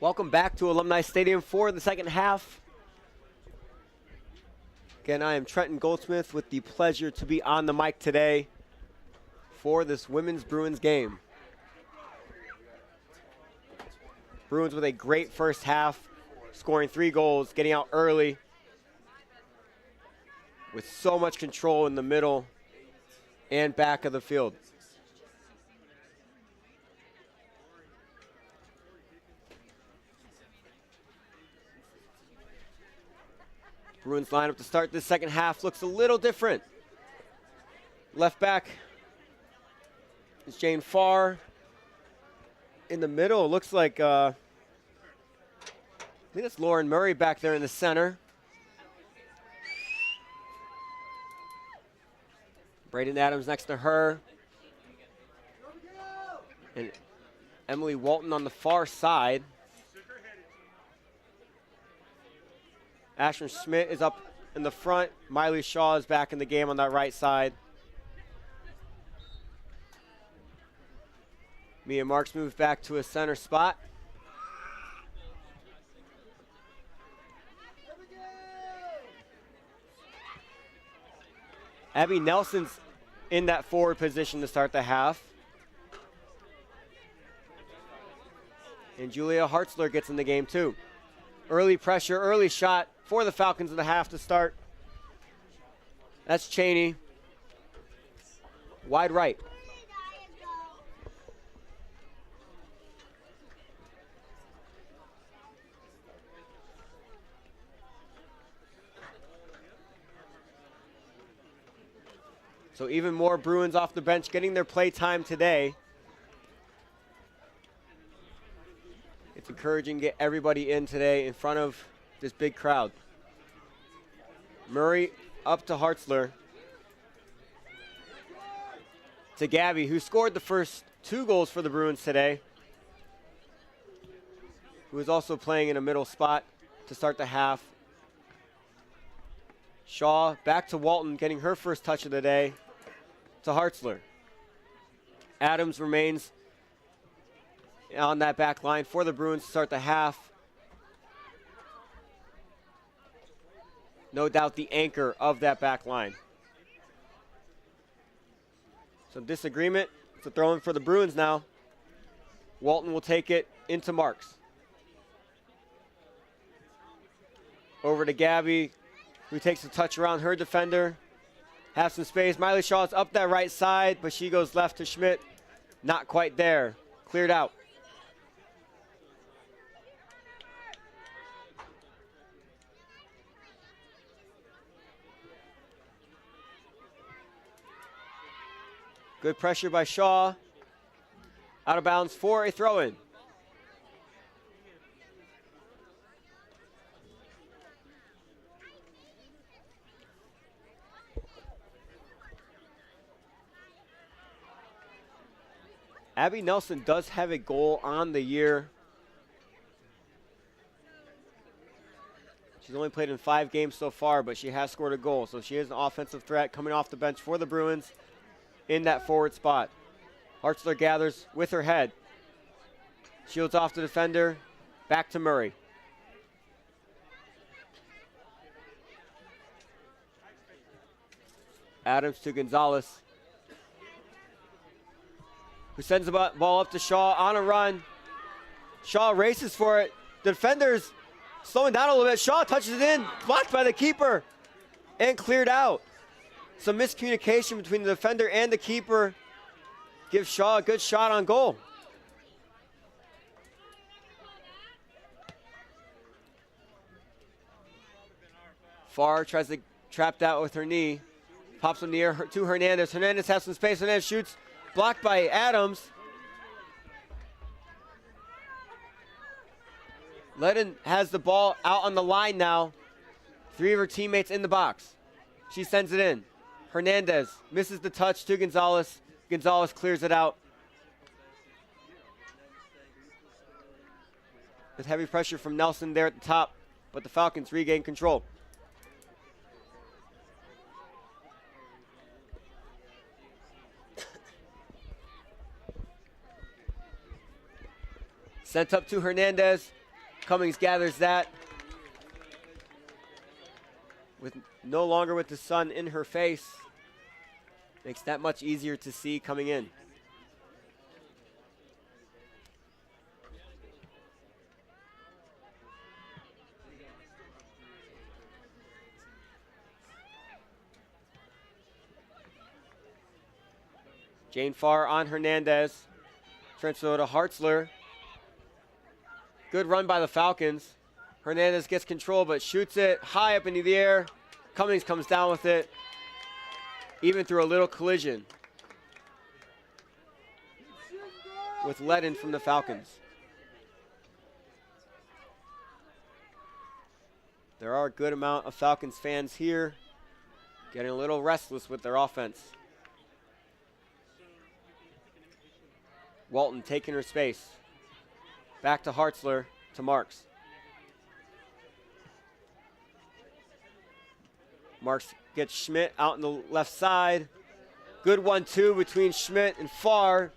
Welcome back to Alumni Stadium for the second half. Again, I am Trenton Goldsmith with the pleasure to be on the mic today for this Women's Bruins game. Bruins with a great first half, scoring 3 goals, getting out early with so much control in the middle and back of the field. Bruins lineup to start this second half looks a little different. Left back is Jane Farr. In the middle, it looks like, I think it's Lauren Murray back there in the center. Brayden Adams next to her. And Emily Walton on the far side. Ashton Schmidt is up in the front. Miley Shaw is back in the game on that right side. Mia Marks moved back to a center spot. Abby Nelson's in that forward position to start the half. And Julia Hartzler gets in the game too. Early pressure, early shot for the Falcons in the half to start. That's Cheney. Wide right. So even more Bruins off the bench getting their play time today. It's encouraging to get everybody in today in front of this big crowd. Murray up to Hartzler. To Gabby, who scored the first 2 goals for the Bruins today. Who is also playing in a middle spot to start the half. Shaw back to Walton, getting her first touch of the day. To Hartzler. Adams remains on that back line for the Bruins to start the half. No doubt the anchor of that back line. Some disagreement. It's a throw-in for the Bruins now. Walton will take it into Marks. Over to Gabby, who takes a touch around her defender. Have some space. Miley Shaw's up that right side, but she goes left to Schmidt. Not quite there. Cleared out. Good pressure by Shaw. Out of bounds for a throw-in. Abby Nelson does have a goal on the year. She's only played in 5 games so far, but she has scored a goal. So she is an offensive threat coming off the bench for the Bruins in that forward spot. Hartzler gathers with her head. Shields off the defender. Back to Murray. Adams to Gonzalez, who sends the ball up to Shaw on a run. Shaw races for it. The defender's slowing down a little bit. Shaw touches it in, blocked by the keeper, and cleared out. Some miscommunication between the defender and the keeper gives Shaw a good shot on goal. Farr tries to trap that with her knee. Pops in the air to Hernandez. Hernandez has some space. Hernandez shoots. Blocked by Adams. Ledden has the ball out on the line now. 3 of her teammates in the box. She sends it in. Hernandez misses the touch to Gonzalez. Gonzalez clears it out. With heavy pressure from Nelson there at the top, but the Falcons regain control. Sent up to Hernandez. Cummings gathers that. No longer with the sun in her face. Makes that much easier to see coming in. Jane Farr on Hernandez. Transfer to Hartzler. Good run by the Falcons. Hernandez gets control but shoots it high up into the air. Cummings comes down with it. Even through a little collision with Ledden from the Falcons. There are a good amount of Falcons fans here, getting a little restless with their offense. Walton taking her space. Back to Hartzler, to Marks. Marks gets Schmidt out on the left side. Good 1-2 between Schmidt and Farr.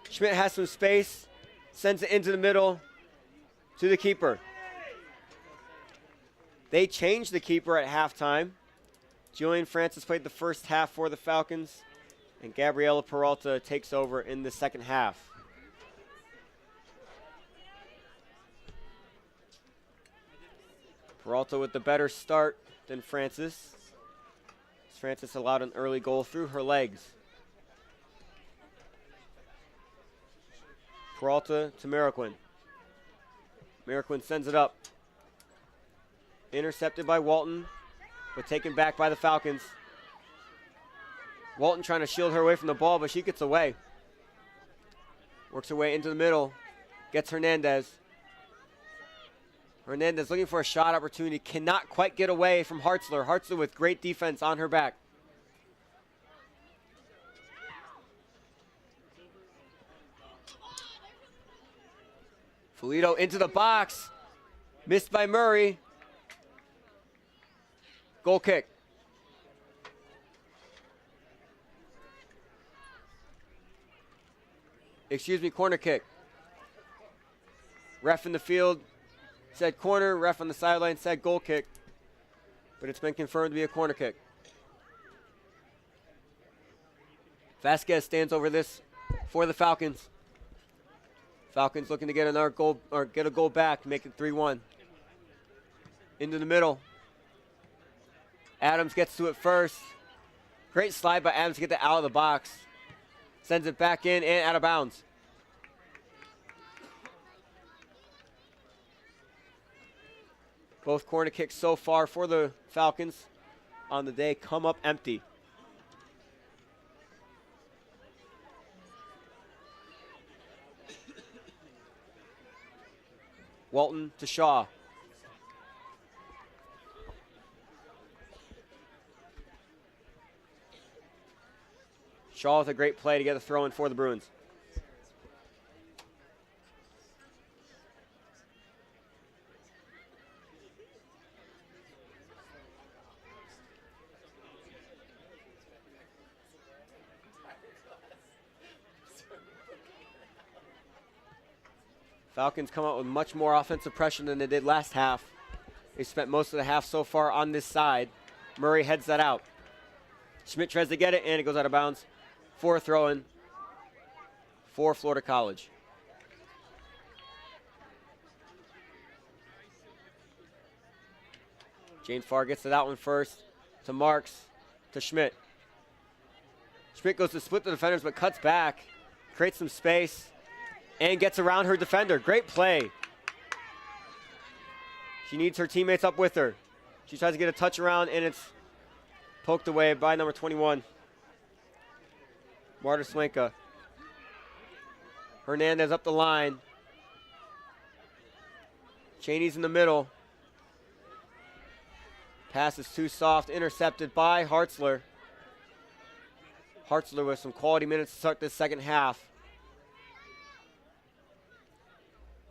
Schmidt has some space, sends it into the middle to the keeper. They changed the keeper at halftime. Julian Francis played the first half for the Falcons, and Gabriela Peralta takes over in the second half. Peralta with the better start than Francis. Francis allowed an early goal through her legs. Peralta to Mariquin. Mariquin sends it up. Intercepted by Walton, but taken back by the Falcons. Walton trying to shield her away from the ball, but she gets away. Works her way into the middle. Gets Hernandez. Hernandez looking for a shot opportunity. Cannot quite get away from Hartzler. Hartzler with great defense on her back. Polito into the box. Missed by Murray. Goal kick. Excuse me, corner kick. Ref in the field said corner. Ref on the sideline said goal kick. But it's been confirmed to be a corner kick. Vasquez stands over this for the Falcons. Falcons looking to get another goal, or get a goal back, make it 3-1. Into the middle. Adams gets to it first. Great slide by Adams to get that out of the box. Sends it back in and out of bounds. Both corner kicks so far for the Falcons on the day come up empty. Walton to Shaw. Shaw with a great play to get a throw in for the Bruins. Falcons come out with much more offensive pressure than they did last half. They spent most of the half so far on this side. Murray heads that out. Schmidt tries to get it, and it goes out of bounds for a throw-in for Florida College. Jane Farr gets to that one first, to Marks, to Schmidt. Schmidt goes to split the defenders, but cuts back, creates some space, and gets around her defender. Great play. She needs her teammates up with her. She tries to get a touch around, and it's poked away by number 21. Marta Swenka. Hernandez up the line. Cheney's in the middle. Pass is too soft, intercepted by Hartzler. Hartzler with some quality minutes to start this second half.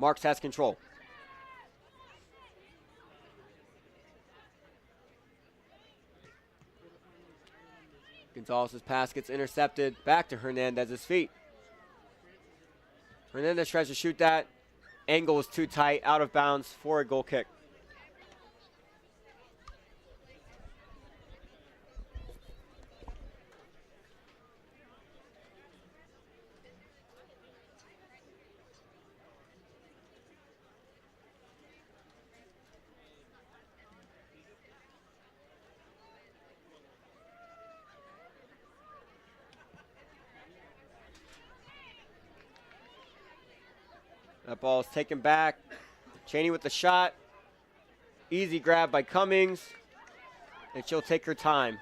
Marks has control. Gonzalez's pass gets intercepted. Back to Hernandez's feet. Hernandez tries to shoot that. Angle was too tight, out of bounds for a goal kick. That ball is taken back. Cheney with the shot. Easy grab by Cummings. And she'll take her time.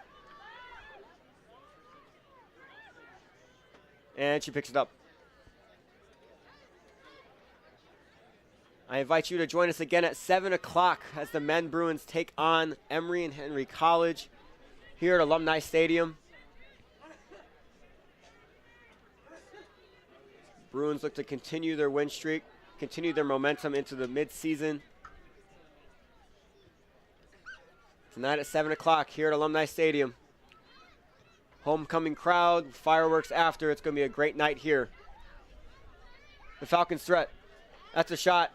And she picks it up. I invite you to join us again at 7 o'clock as the men Bruins take on Emory and Henry College here at Alumni Stadium. Bruins look to continue their win streak, continue their momentum into the midseason. Tonight at 7 o'clock here at Alumni Stadium. Homecoming crowd, fireworks after. It's going to be a great night here. The Falcons threat. That's a shot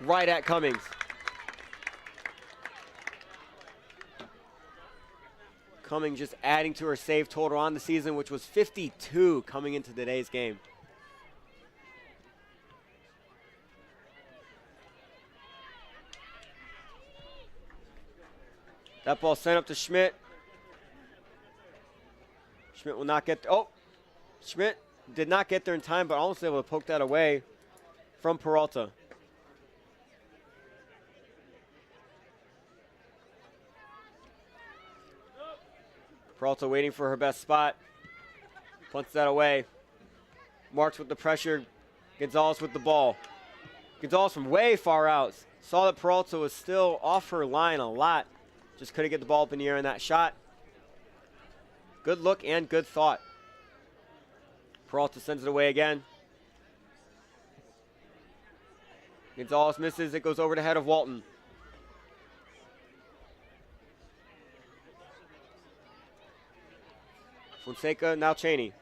right at Cummings. Cummings just adding to her save total on the season, which was 52 coming into today's game. That ball sent up to Schmidt. Schmidt will not get, Schmidt did not get there in time, but almost able to poke that away from Peralta. Peralta waiting for her best spot. Punts that away. Marks with the pressure. Gonzalez with the ball. Gonzalez from way far out. Saw that Peralta was still off her line a lot. Just couldn't get the ball up in the air in that shot. Good look and good thought. Peralta sends it away again. Gonzalez misses. It goes over the head of Walton. Fonseca, now Cheney.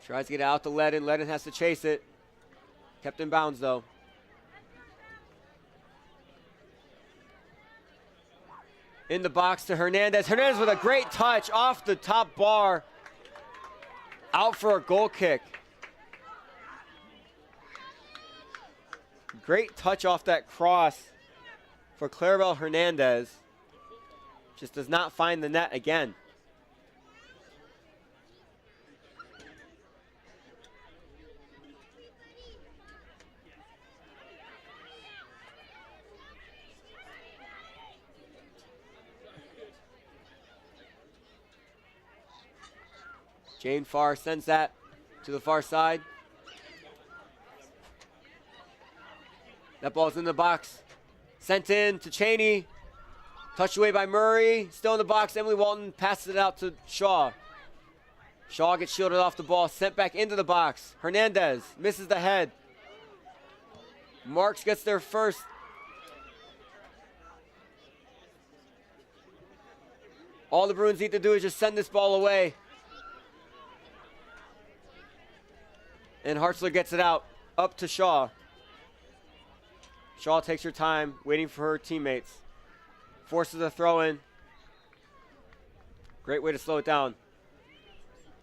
Tries to get out to Ledden. Ledden has to chase it. Kept in bounds, though. In the box to Hernandez. Hernandez with a great touch off the top bar. Out for a goal kick. Great touch off that cross for Clarabelle Hernandez. Just does not find the net again. Jane Farr sends that to the far side. That ball's in the box. Sent in to Cheney. Touched away by Murray. Still in the box. Emily Walton passes it out to Shaw. Shaw gets shielded off the ball. Sent back into the box. Hernandez misses the head. Marks gets there first. All the Bruins need to do is just send this ball away. And Hartzler gets it out, up to Shaw. Shaw takes her time, waiting for her teammates. Forces a throw in. Great way to slow it down.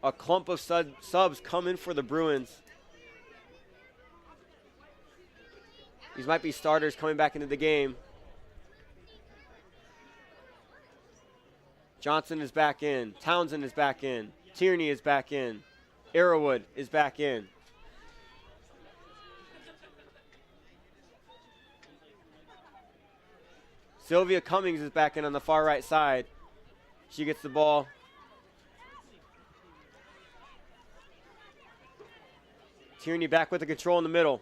A clump of subs come in for the Bruins. These might be starters coming back into the game. Johnson is back in. Townsend is back in. Tierney is back in. Arrowwood is back in. Sylvia Cummings is back in on the far right side. She gets the ball. Tierney back with the control in the middle.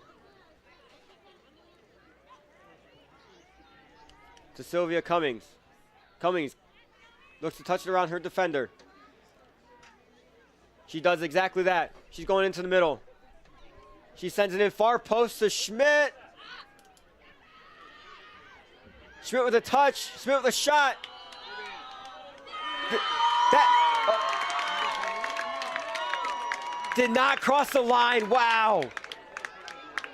To Sylvia Cummings. Cummings looks to touch it around her defender. She does exactly that. She's going into the middle. She sends it in far post to Schmidt. Schmidt with a touch. Schmidt with a shot. Did not cross the line. Wow.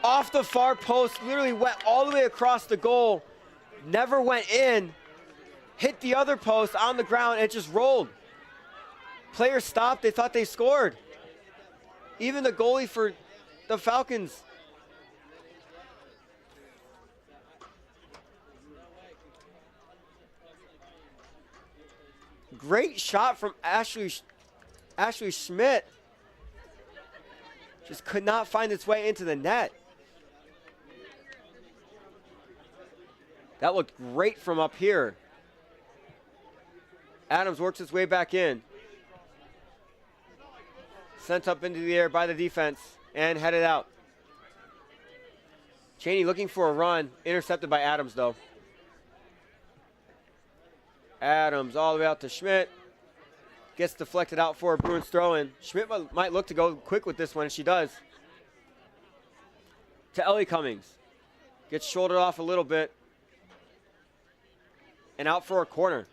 Off the far post, literally went all the way across the goal. Never went in. Hit the other post on the ground and it just rolled. Players stopped. They thought they scored. Even the goalie for the Falcons. Great shot from Ashley Schmidt. Just could not find its way into the net. That looked great from up here. Adams works his way back in. Sent up into the air by the defense and headed out. Cheney looking for a run. Intercepted by Adams, though. Adams all the way out to Schmidt. Gets deflected out for a Bruins throw-in. Schmidt might look to go quick with this one, and she does. To Ellie Cummings. Gets shouldered off a little bit. And out for a corner.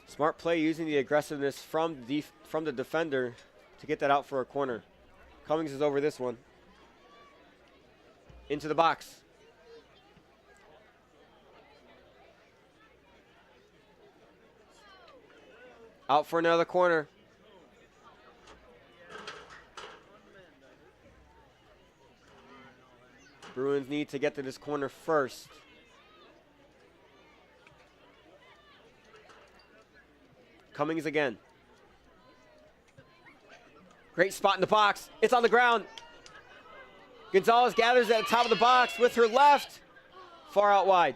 Smart play using the aggressiveness from the defender to get that out for a corner. Cummings is over this one. Into the box. Out for another corner. Bruins need to get to this corner first. Cummings again. Great spot in the box. It's on the ground. Gonzalez gathers at the top of the box with her left. Far out wide.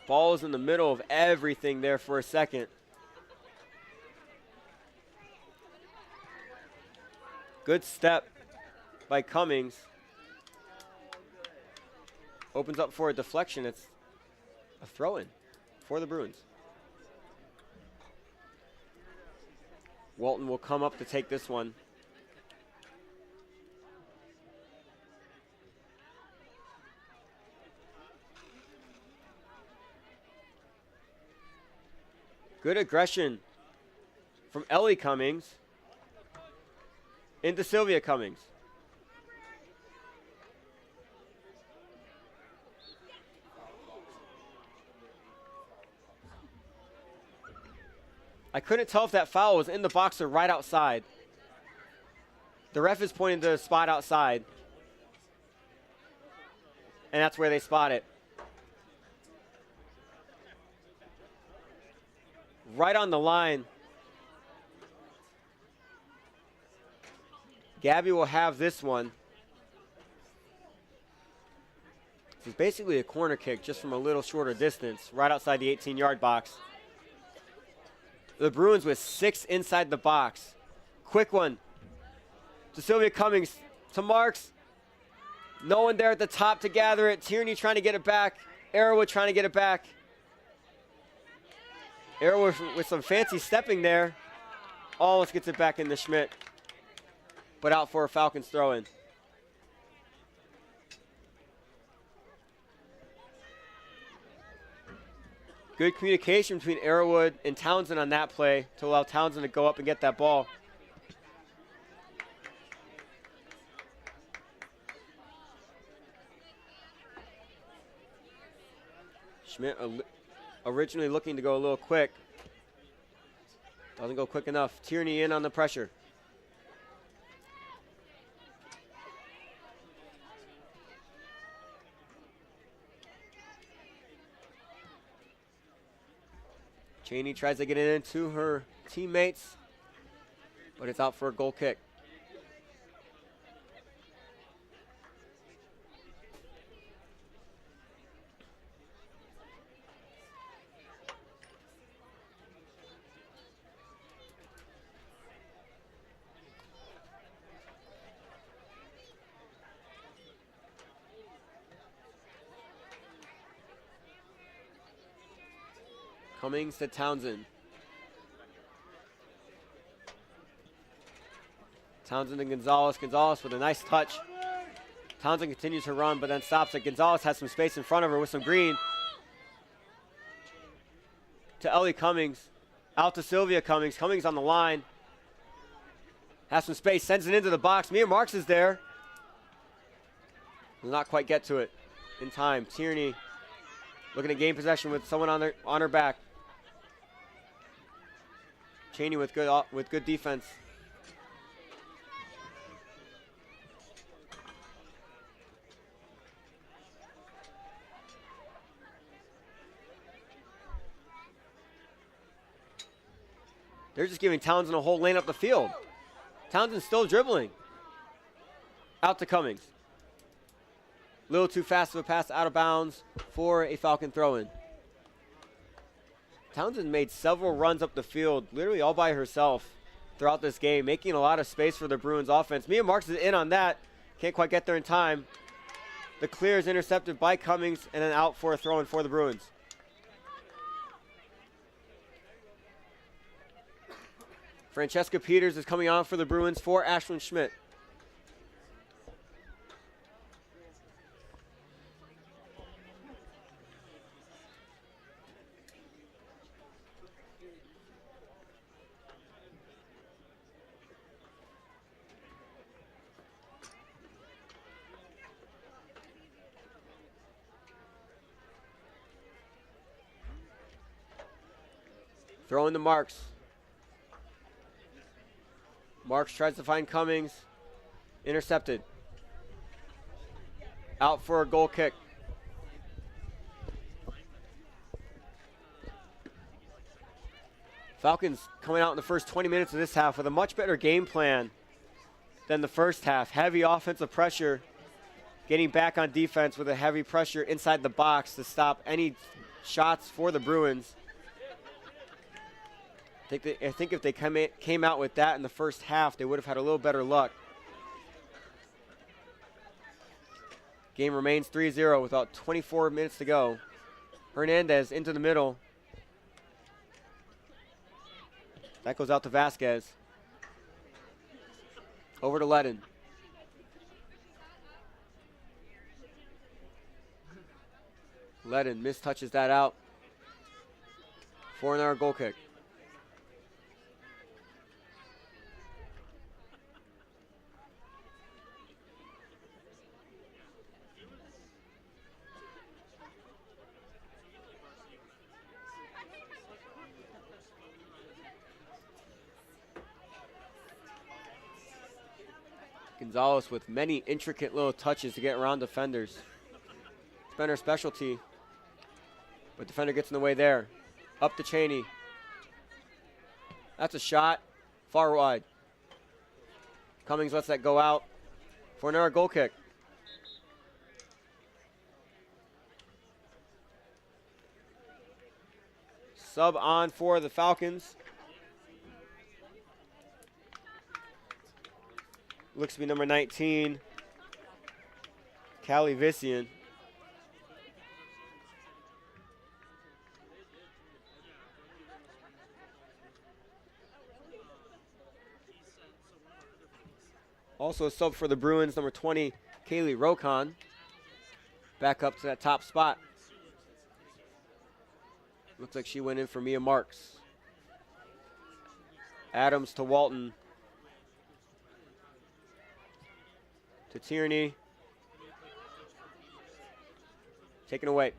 Ball is in the middle of everything there for a second. Good step by Cummings. Opens up for a deflection. It's a throw-in for the Bruins. Walton will come up to take this one. Good aggression from Ellie Cummings into Sylvia Cummings. I couldn't tell if that foul was in the box or right outside. The ref is pointing to the spot outside. And that's where they spot it. Right on the line. Gabby will have this one. It's basically a corner kick just from a little shorter distance, right outside the 18-yard box. The Bruins with 6 inside the box. Quick one to Sylvia Cummings, to Marks. No one there at the top to gather it. Tierney trying to get it back. Arrowwood trying to get it back. Arrowwood with some fancy stepping there. Almost gets it back into Schmidt. But out for a Falcons throw-in. Good communication between Arrowwood and Townsend on that play to allow Townsend to go up and get that ball. Schmidt originally looking to go a little quick. Doesn't go quick enough. Tierney in on the pressure. Cheney tries to get it into her teammates, but it's out for a goal kick. Cummings to Townsend. Townsend and Gonzalez. Gonzalez with a nice touch. Townsend continues to run, but then stops it. Gonzalez has some space in front of her with some green. To Ellie Cummings. Out to Sylvia Cummings. Cummings on the line. Has some space, sends it into the box. Mia Marks is there. Will not quite get to it in time. Tierney looking to gain possession with someone on her back. Cheney with good defense. They're just giving Townsend a whole lane up the field. Townsend still dribbling. Out to Cummings. A little too fast of a pass out of bounds for a Falcon throw-in. Townsend made several runs up the field, literally all by herself throughout this game, making a lot of space for the Bruins offense. Mia Marks is in on that. Can't quite get there in time. The clear is intercepted by Cummings and then out for a throw-in for the Bruins. Francesca Peters is coming on for the Bruins for Ashlyn Schmidt. Throwing to Marks. Marks tries to find Cummings. Intercepted. Out for a goal kick. Falcons coming out in the first 20 minutes of this half with a much better game plan than the first half. Heavy offensive pressure. Getting back on defense with a heavy pressure inside the box to stop any shots for the Bruins. I think if they came out with that in the first half, they would have had a little better luck. Game remains 3-0 with about 24 minutes to go. Hernandez into the middle. That goes out to Vasquez. Over to Ledden. Ledden mistouches that out. 4-hour goal kick. Gonzalez with many intricate little touches to get around defenders. It's been her specialty. But defender gets in the way there. Up to Cheney. That's a shot. Far wide. Cummings lets that go out for another goal kick. Sub on for the Falcons. Looks to be number 19, Callie Vissian. Also a sub for the Bruins, number 20, Kaylee Rokon. Back up to that top spot. Looks like she went in for Mia Marks. Adams to Walton. To Tierney. Taken away.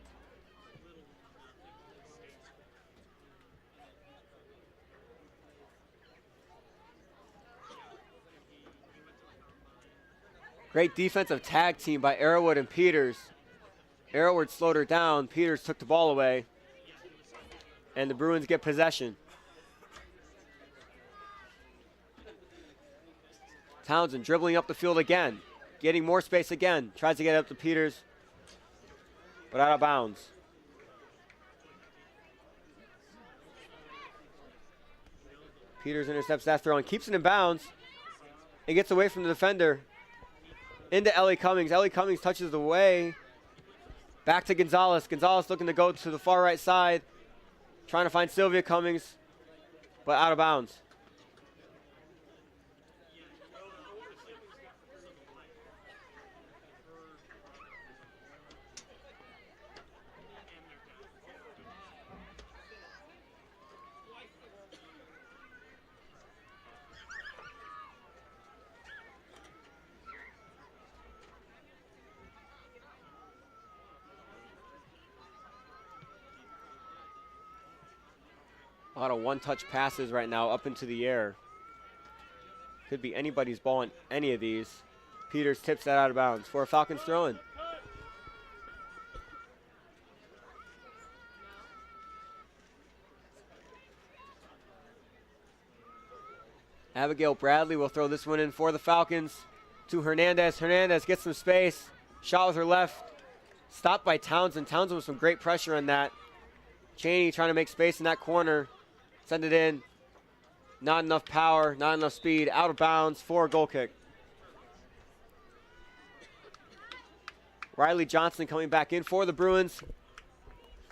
Great defensive tag team by Arrowwood and Peters. Arrowwood slowed her down. Peters took the ball away. And the Bruins get possession. Townsend dribbling up the field again. Getting more space again. Tries to get up to Peters, but out of bounds. Peters intercepts that throw and keeps it in bounds and gets away from the defender. Into Ellie Cummings. Ellie Cummings touches the way. Back to Gonzalez. Gonzalez looking to go to the far right side. Trying to find Sylvia Cummings, but out of bounds. lot of one-touch passes right now up into the air. Could be anybody's ball in any of these. Peters tips that out of bounds for a Falcons throw-in. Abigail Bradley will throw this one in for the Falcons to Hernandez. Hernandez gets some space. Shot with her left. Stopped by Townsend. Townsend with some great pressure on that. Cheney trying to make space in that corner. Send it in. Not enough power, not enough speed. Out of bounds for a goal kick. Riley Johnson coming back in for the Bruins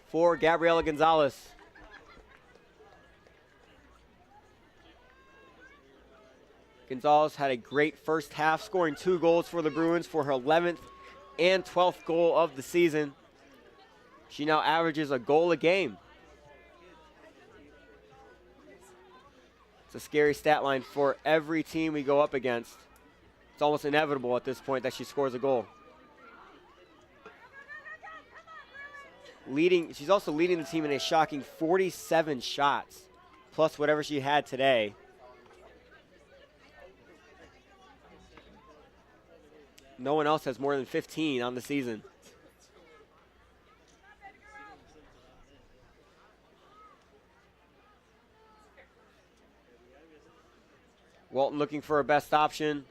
for Gabriela Gonzalez. Gonzalez had a great first half, scoring 2 goals for the Bruins for her 11th and 12th goal of the season. She now averages a goal a game. It's a scary stat line for every team we go up against. It's almost inevitable at this point that she scores a goal. She's also leading the team in a shocking 47 shots, plus whatever she had today. No one else has more than 15 on the season. Walton looking for her best option.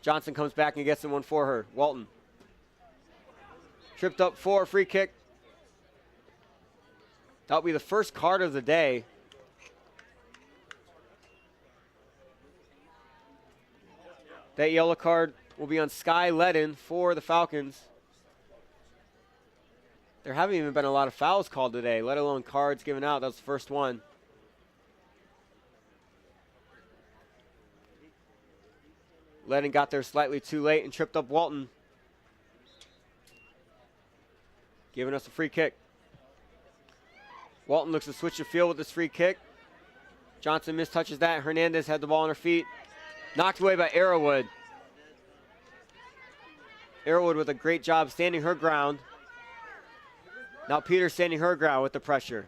Johnson comes back and gets the one for her. Walton. Tripped up for a free kick. That'll be the first card of the day. That yellow card will be on Sky Ledden for the Falcons. There haven't even been a lot of fouls called today, let alone cards given out. That was the first one. Ledden got there slightly too late and tripped up Walton. Giving us a free kick. Walton looks to switch the field with this free kick. Johnson mistouches that. Hernandez had the ball on her feet. Knocked away by Arrowwood. Arrowwood with a great job standing her ground. Now Peters standing her ground with the pressure.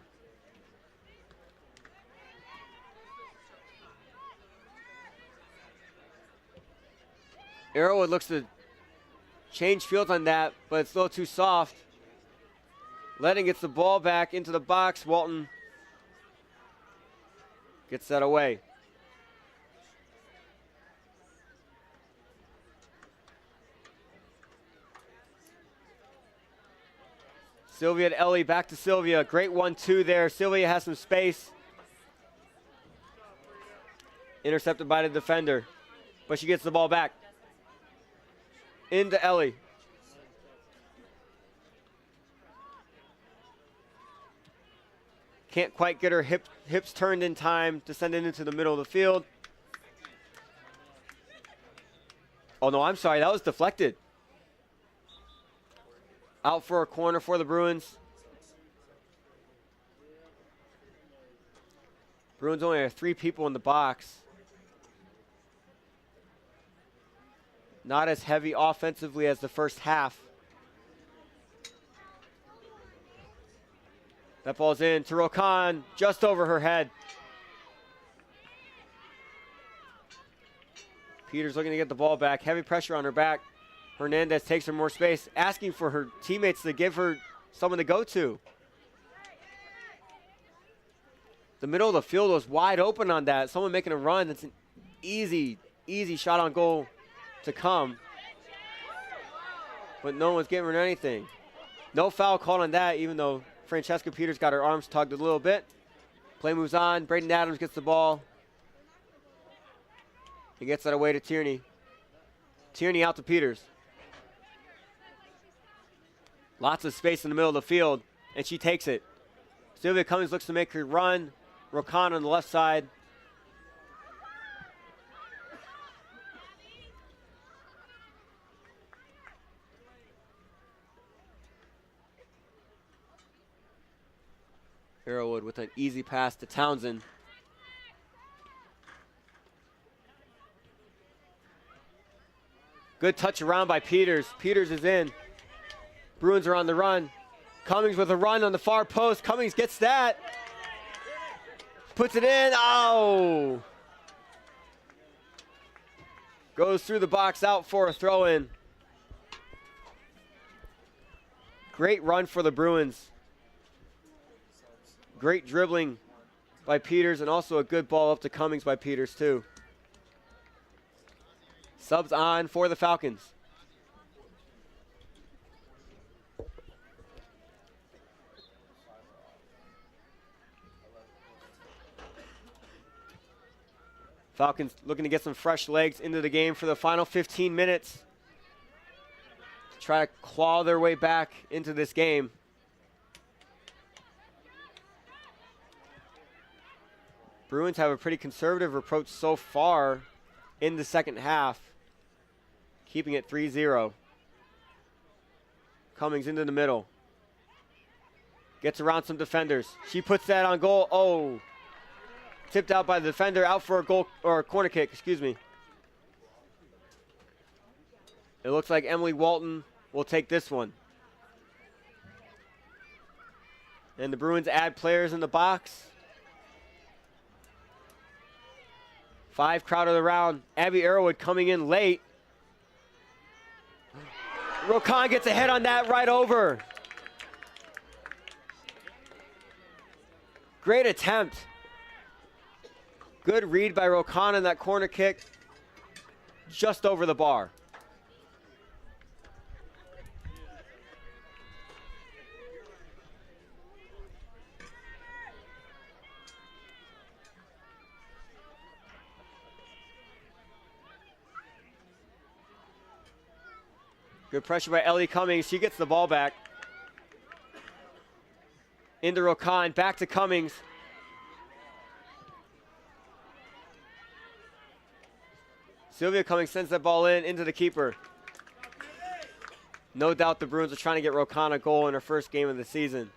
Arrowwood looks to change fields on that, but it's a little too soft. Ledden gets the ball back into the box. Walton gets that away. Sylvia to Ellie, back to Sylvia. Great 1-2 there. Sylvia has some space. Intercepted by the defender, but she gets the ball back. Into Ellie. Can't quite get her hips turned in time to send it into the middle of the field. Oh no, I'm sorry, that was deflected. Out for a corner for the Bruins. Bruins only have 3 people in the box. Not as heavy offensively as the first half. That ball's in to Rokan, just over her head. Peters looking to get the ball back. Heavy pressure on her back. Hernandez takes her more space, asking for her teammates to give her someone to go to. The middle of the field was wide open on that. Someone making a run. That's an easy shot on goal to come. But no one's giving her anything. No foul called on that, even though Francesca Peters got her arms tugged a little bit. Play moves on. Braden Adams gets the ball. He gets that away to Tierney. Tierney out to Peters. Lots of space in the middle of the field, and she takes it. Sylvia Cummings looks to make her run. Rokan on the left side. Arrowwood with an easy pass to Townsend. Good touch around by Peters. Peters is in. Bruins are on the run. Cummings with a run on the far post. Cummings gets that. puts it in. Oh! Goes through the box out for a throw-in. Great run for the Bruins. Great dribbling by Peters, and also a good ball up to Cummings by Peters too. Subs on for the Falcons. Falcons looking to get some fresh legs into the game for the final 15 minutes. To try to claw their way back into this game. Bruins have a pretty conservative approach so far in the second half, keeping it 3-0. Cummings into the middle. Gets around some defenders. She puts that on goal. Oh! Tipped out by the defender, out for a goal or a corner kick, excuse me. It looks like Emily Walton will take this one. And the Bruins add players in the box. 5 crowded around. Abby Arrowwood coming in late. Rokan gets a head on that right over. Great attempt. Good read by Rokan on that corner kick. Just over the bar. Good pressure by Ellie Cummings. She gets the ball back. Into Rokan, back to Cummings. Sylvia Cummings sends that ball into the keeper. No doubt the Bruins are trying to get Rokan a goal in her first game of the season.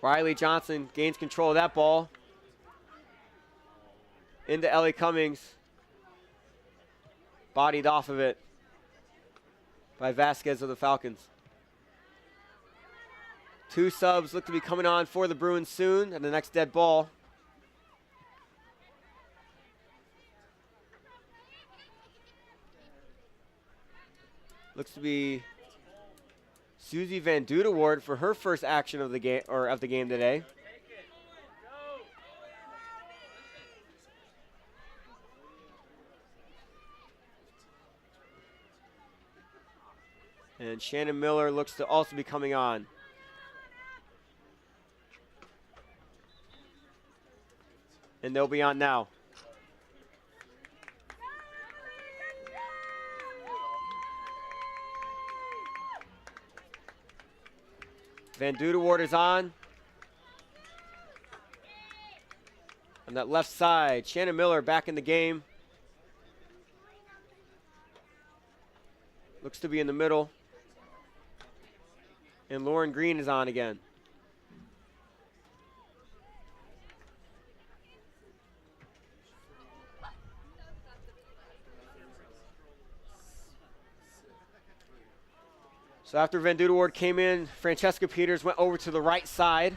Riley Johnson gains control of that ball. Into Ellie Cummings. Bodied off of it by Vasquez of the Falcons. 2 subs look to be coming on for the Bruins soon, and the next dead ball. Looks to be Susie Van Dudeward for her first action of the game today. And Shannon Miller looks to also be coming on. And they'll be on now. Van Dudeward is on. On that left side, Shannon Miller back in the game. Looks to be in the middle. And Lauren Green is on again. So after Van Dudeward came in, Francesca Peters went over to the right side.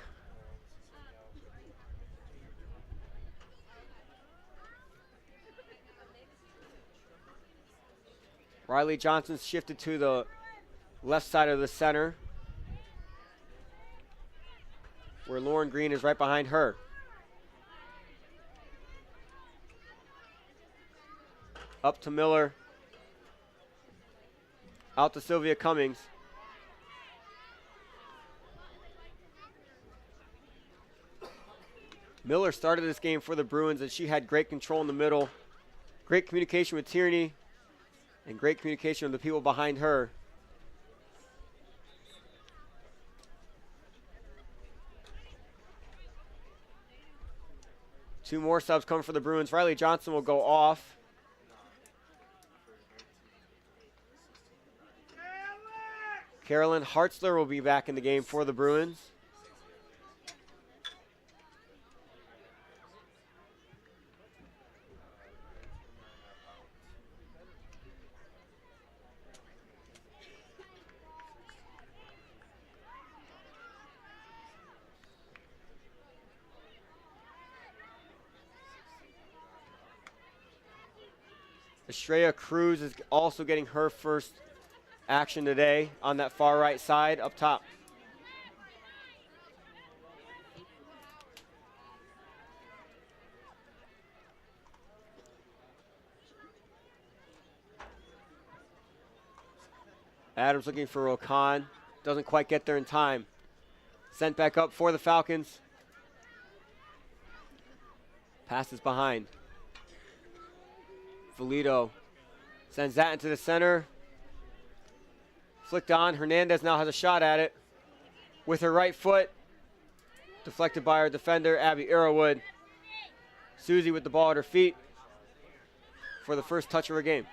Riley Johnson shifted to the left side of the center, where Lauren Green is right behind her. Up to Miller. Out to Sylvia Cummings. Miller started this game for the Bruins, and she had great control in the middle. Great communication with Tierney, and great communication with the people behind her. Two more subs come for the Bruins. Riley Johnson will go off. Carolyn Hartzler will be back in the game for the Bruins. Estrella Cruz is also getting her first action today on that far right side up top. Adams looking for Rokan. Doesn't quite get there in time. Sent back up for the Falcons. Passes behind. Valito sends that into the center. Flicked on. Hernandez now has a shot at it with her right foot. Deflected by our defender, Abby Arrowwood. Susie with the ball at her feet for the first touch of her game.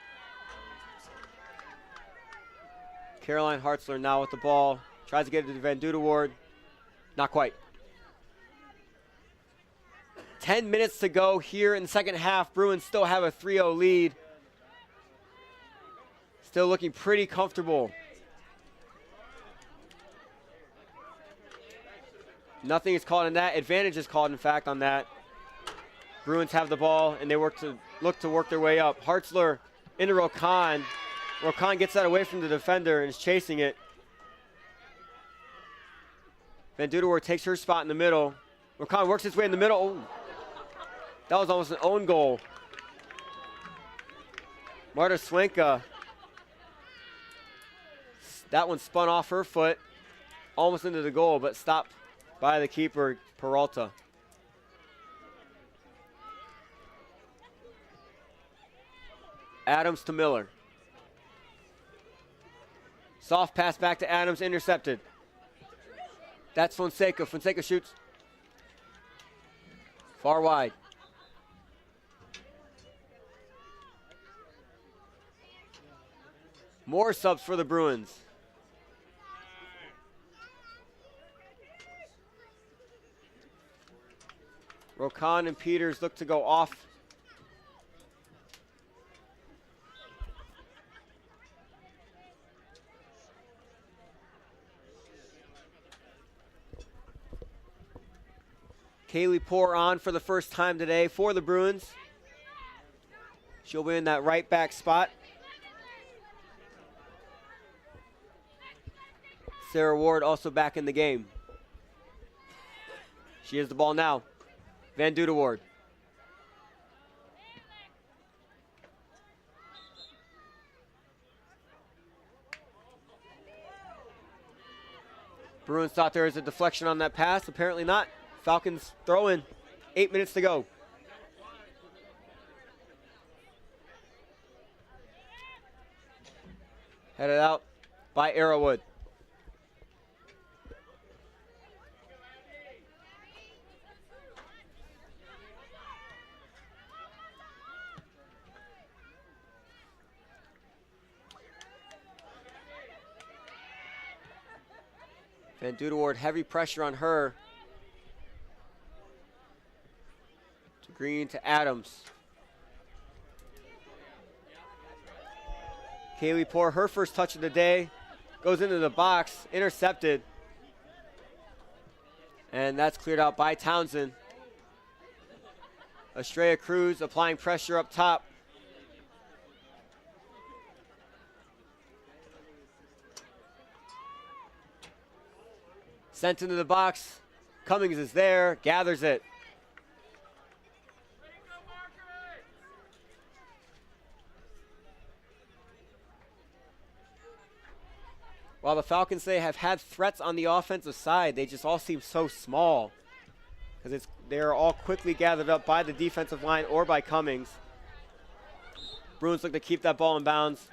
Caroline Hartzler now with the ball. Tries to get it to Van Dudewoord. Not quite. 10 minutes to go here in the second half. Bruins still have a 3-0 lead. Still looking pretty comfortable. Nothing is called on that. Advantage is called, in fact, on that. Bruins have the ball, and they look to work their way up. Hartzler into Rokan. Rokan gets that away from the defender and is chasing it. Van Dudewoord takes her spot in the middle. Rokan works his way in the middle. Oh, that was almost an own goal. Marta Swenka. That one spun off her foot, almost into the goal, but stopped by the keeper, Peralta. Adams to Miller. Soft pass back to Adams, intercepted. That's Fonseca. Fonseca shoots. Far wide. More subs for the Bruins. Rokan and Peters look to go off. Kaylee Poore on for the first time today for the Bruins. She'll be in that right back spot. Sarah Ward also back in the game. She has the ball now. Van Dudewoord. Bruins thought there was a deflection on that pass. Apparently not. Falcons throw in. 8 minutes to go. Headed out by Arrowwood. Van Dudewoord, heavy pressure on her. To Green to Adams. Kaylee Poore, her first touch of the day. Goes into the box, intercepted. And that's cleared out by Townsend. Estrella Cruz applying pressure up top. Sent into the box. Cummings is there, gathers it. While the Falcons, they have had threats on the offensive side, they just all seem so small because they're all quickly gathered up by the defensive line or by Cummings. Bruins look to keep that ball in bounds,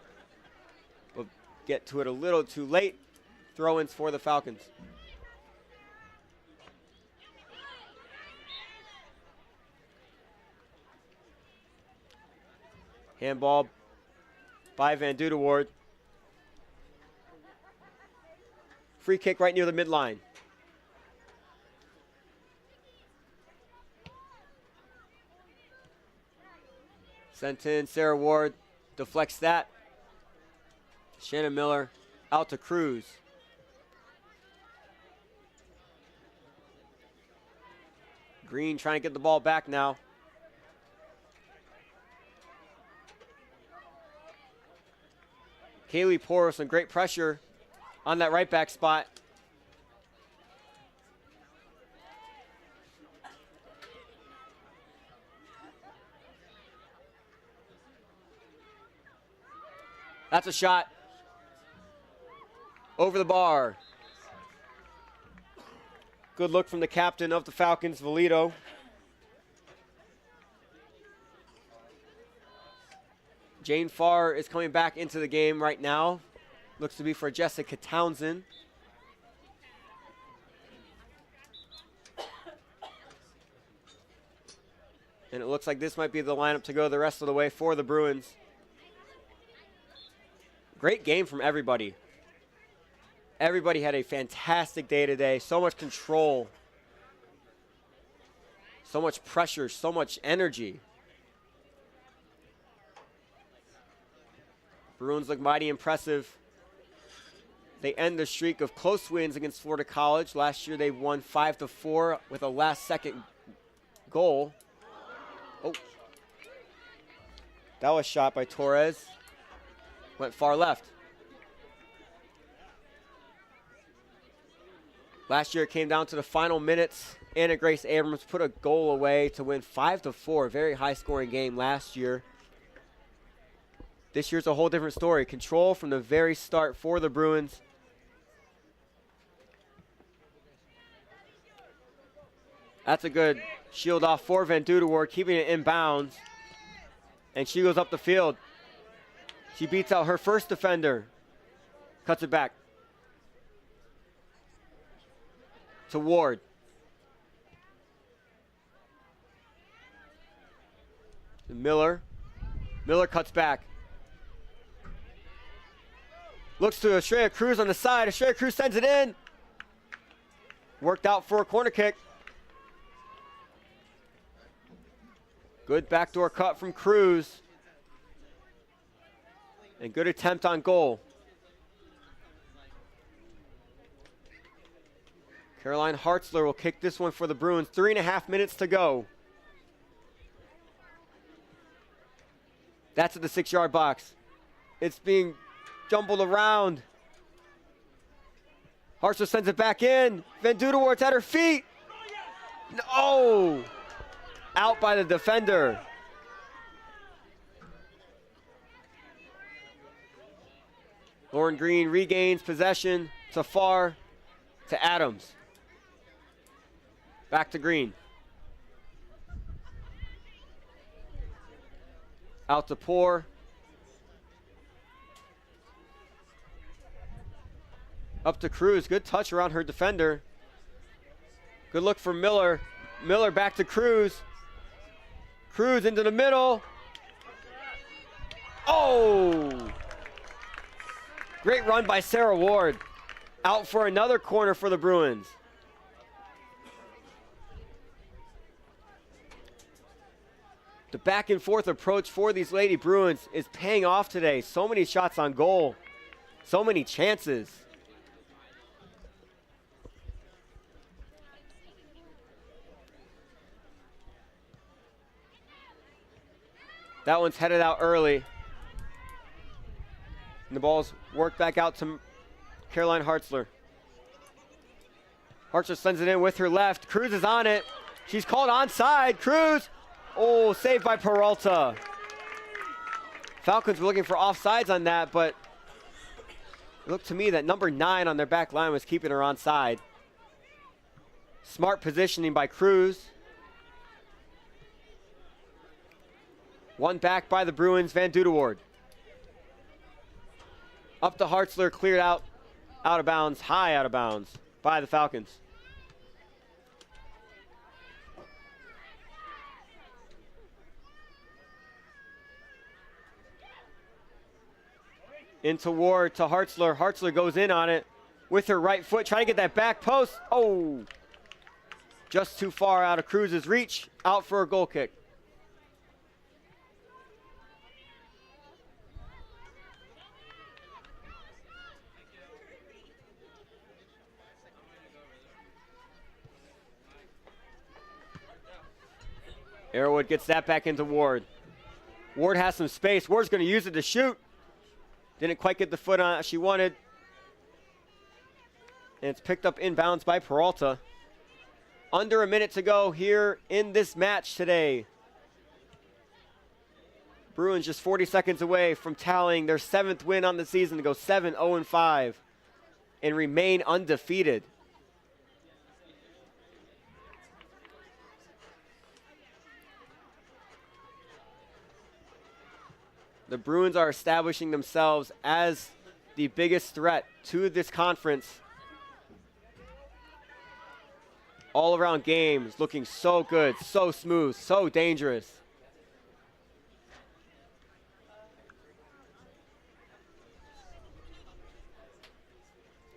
but get to it a little too late. Throw-ins for the Falcons. Handball by Van Dudewoord. Free kick right near the midline. Sent in, Sarah Ward deflects that. Shannon Miller out to Cruz. Green trying to get the ball back now. Kaylee Poor with some great pressure on that right back spot. That's a shot. Over the bar. Good look from the captain of the Falcons, Valito. Jane Farr is coming back into the game right now. Looks to be for Jessica Townsend. And it looks like this might be the lineup to go the rest of the way for the Bruins. Great game from everybody. Everybody had a fantastic day today. So much control. So much pressure, so much energy. Bruins look mighty impressive. They end the streak of close wins against Florida College. Last year they won 5-4 with a last-second goal. Oh. That was shot by Torres. Went far left. Last year it came down to the final minutes. Anna Grace Abrams put a goal away to win 5-4. Very high-scoring game last year. This year's a whole different story. Control from the very start for the Bruins. That's a good shield off for Van Duderwoord, keeping it in bounds. And she goes up the field. She beats out her first defender. Cuts it back to Ward. Miller. Miller cuts back. Looks to Estrella Cruz on the side. Estrella Cruz sends it in. Worked out for a corner kick. Good backdoor cut from Cruz. And good attempt on goal. Caroline Hartzler will kick this one for the Bruins. 3.5 minutes to go. That's at the 6-yard box. It's being jumbled around. Hartzler sends it back in. Van Duderwoord's at her feet. No! Out by the defender. Lauren Green regains possession to Farr, to Adams. Back to Green. Out to Poor. Up to Cruz. Good touch around her defender. Good look for Miller. Miller back to Cruz. Cruz into the middle. Oh! Great run by Sarah Ward. Out for another corner for the Bruins. The back and forth approach for these Lady Bruins is paying off today. So many shots on goal. So many chances. That one's headed out early. And the ball's worked back out to Caroline Hartzler. Hartzler sends it in with her left. Cruz is on it. She's called onside. Cruz. Oh, saved by Peralta. Falcons were looking for offsides on that, but it looked to me that number 9 on their back line was keeping her onside. Smart positioning by Cruz. One back by the Bruins, Van Duderwoord. Up to Hartzler, cleared out of bounds, high out of bounds by the Falcons. Into Ward, to Hartzler. Hartzler goes in on it with her right foot, trying to get that back post. Oh, just too far out of Cruz's reach, out for a goal kick. Arrowwood gets that back into Ward. Ward has some space. Ward's going to use it to shoot. Didn't quite get the foot on it she wanted. And it's picked up inbounds by Peralta. Under a minute to go here in this match today. Bruins just 40 seconds away from tallying their 7th win on the season to go 7-0-5 and remain undefeated. The Bruins are establishing themselves as the biggest threat to this conference. All-around games looking so good, so smooth, so dangerous.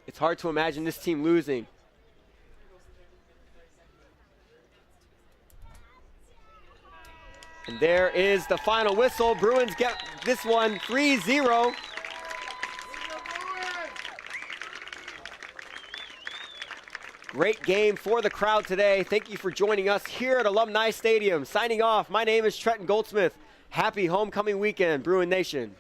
It's hard to imagine this team losing. And there is the final whistle. Bruins get this one 3-0. Great game for the crowd today. Thank you for joining us here at Alumni Stadium. Signing off, my name is Trenton Goldsmith. Happy homecoming weekend, Bruin Nation.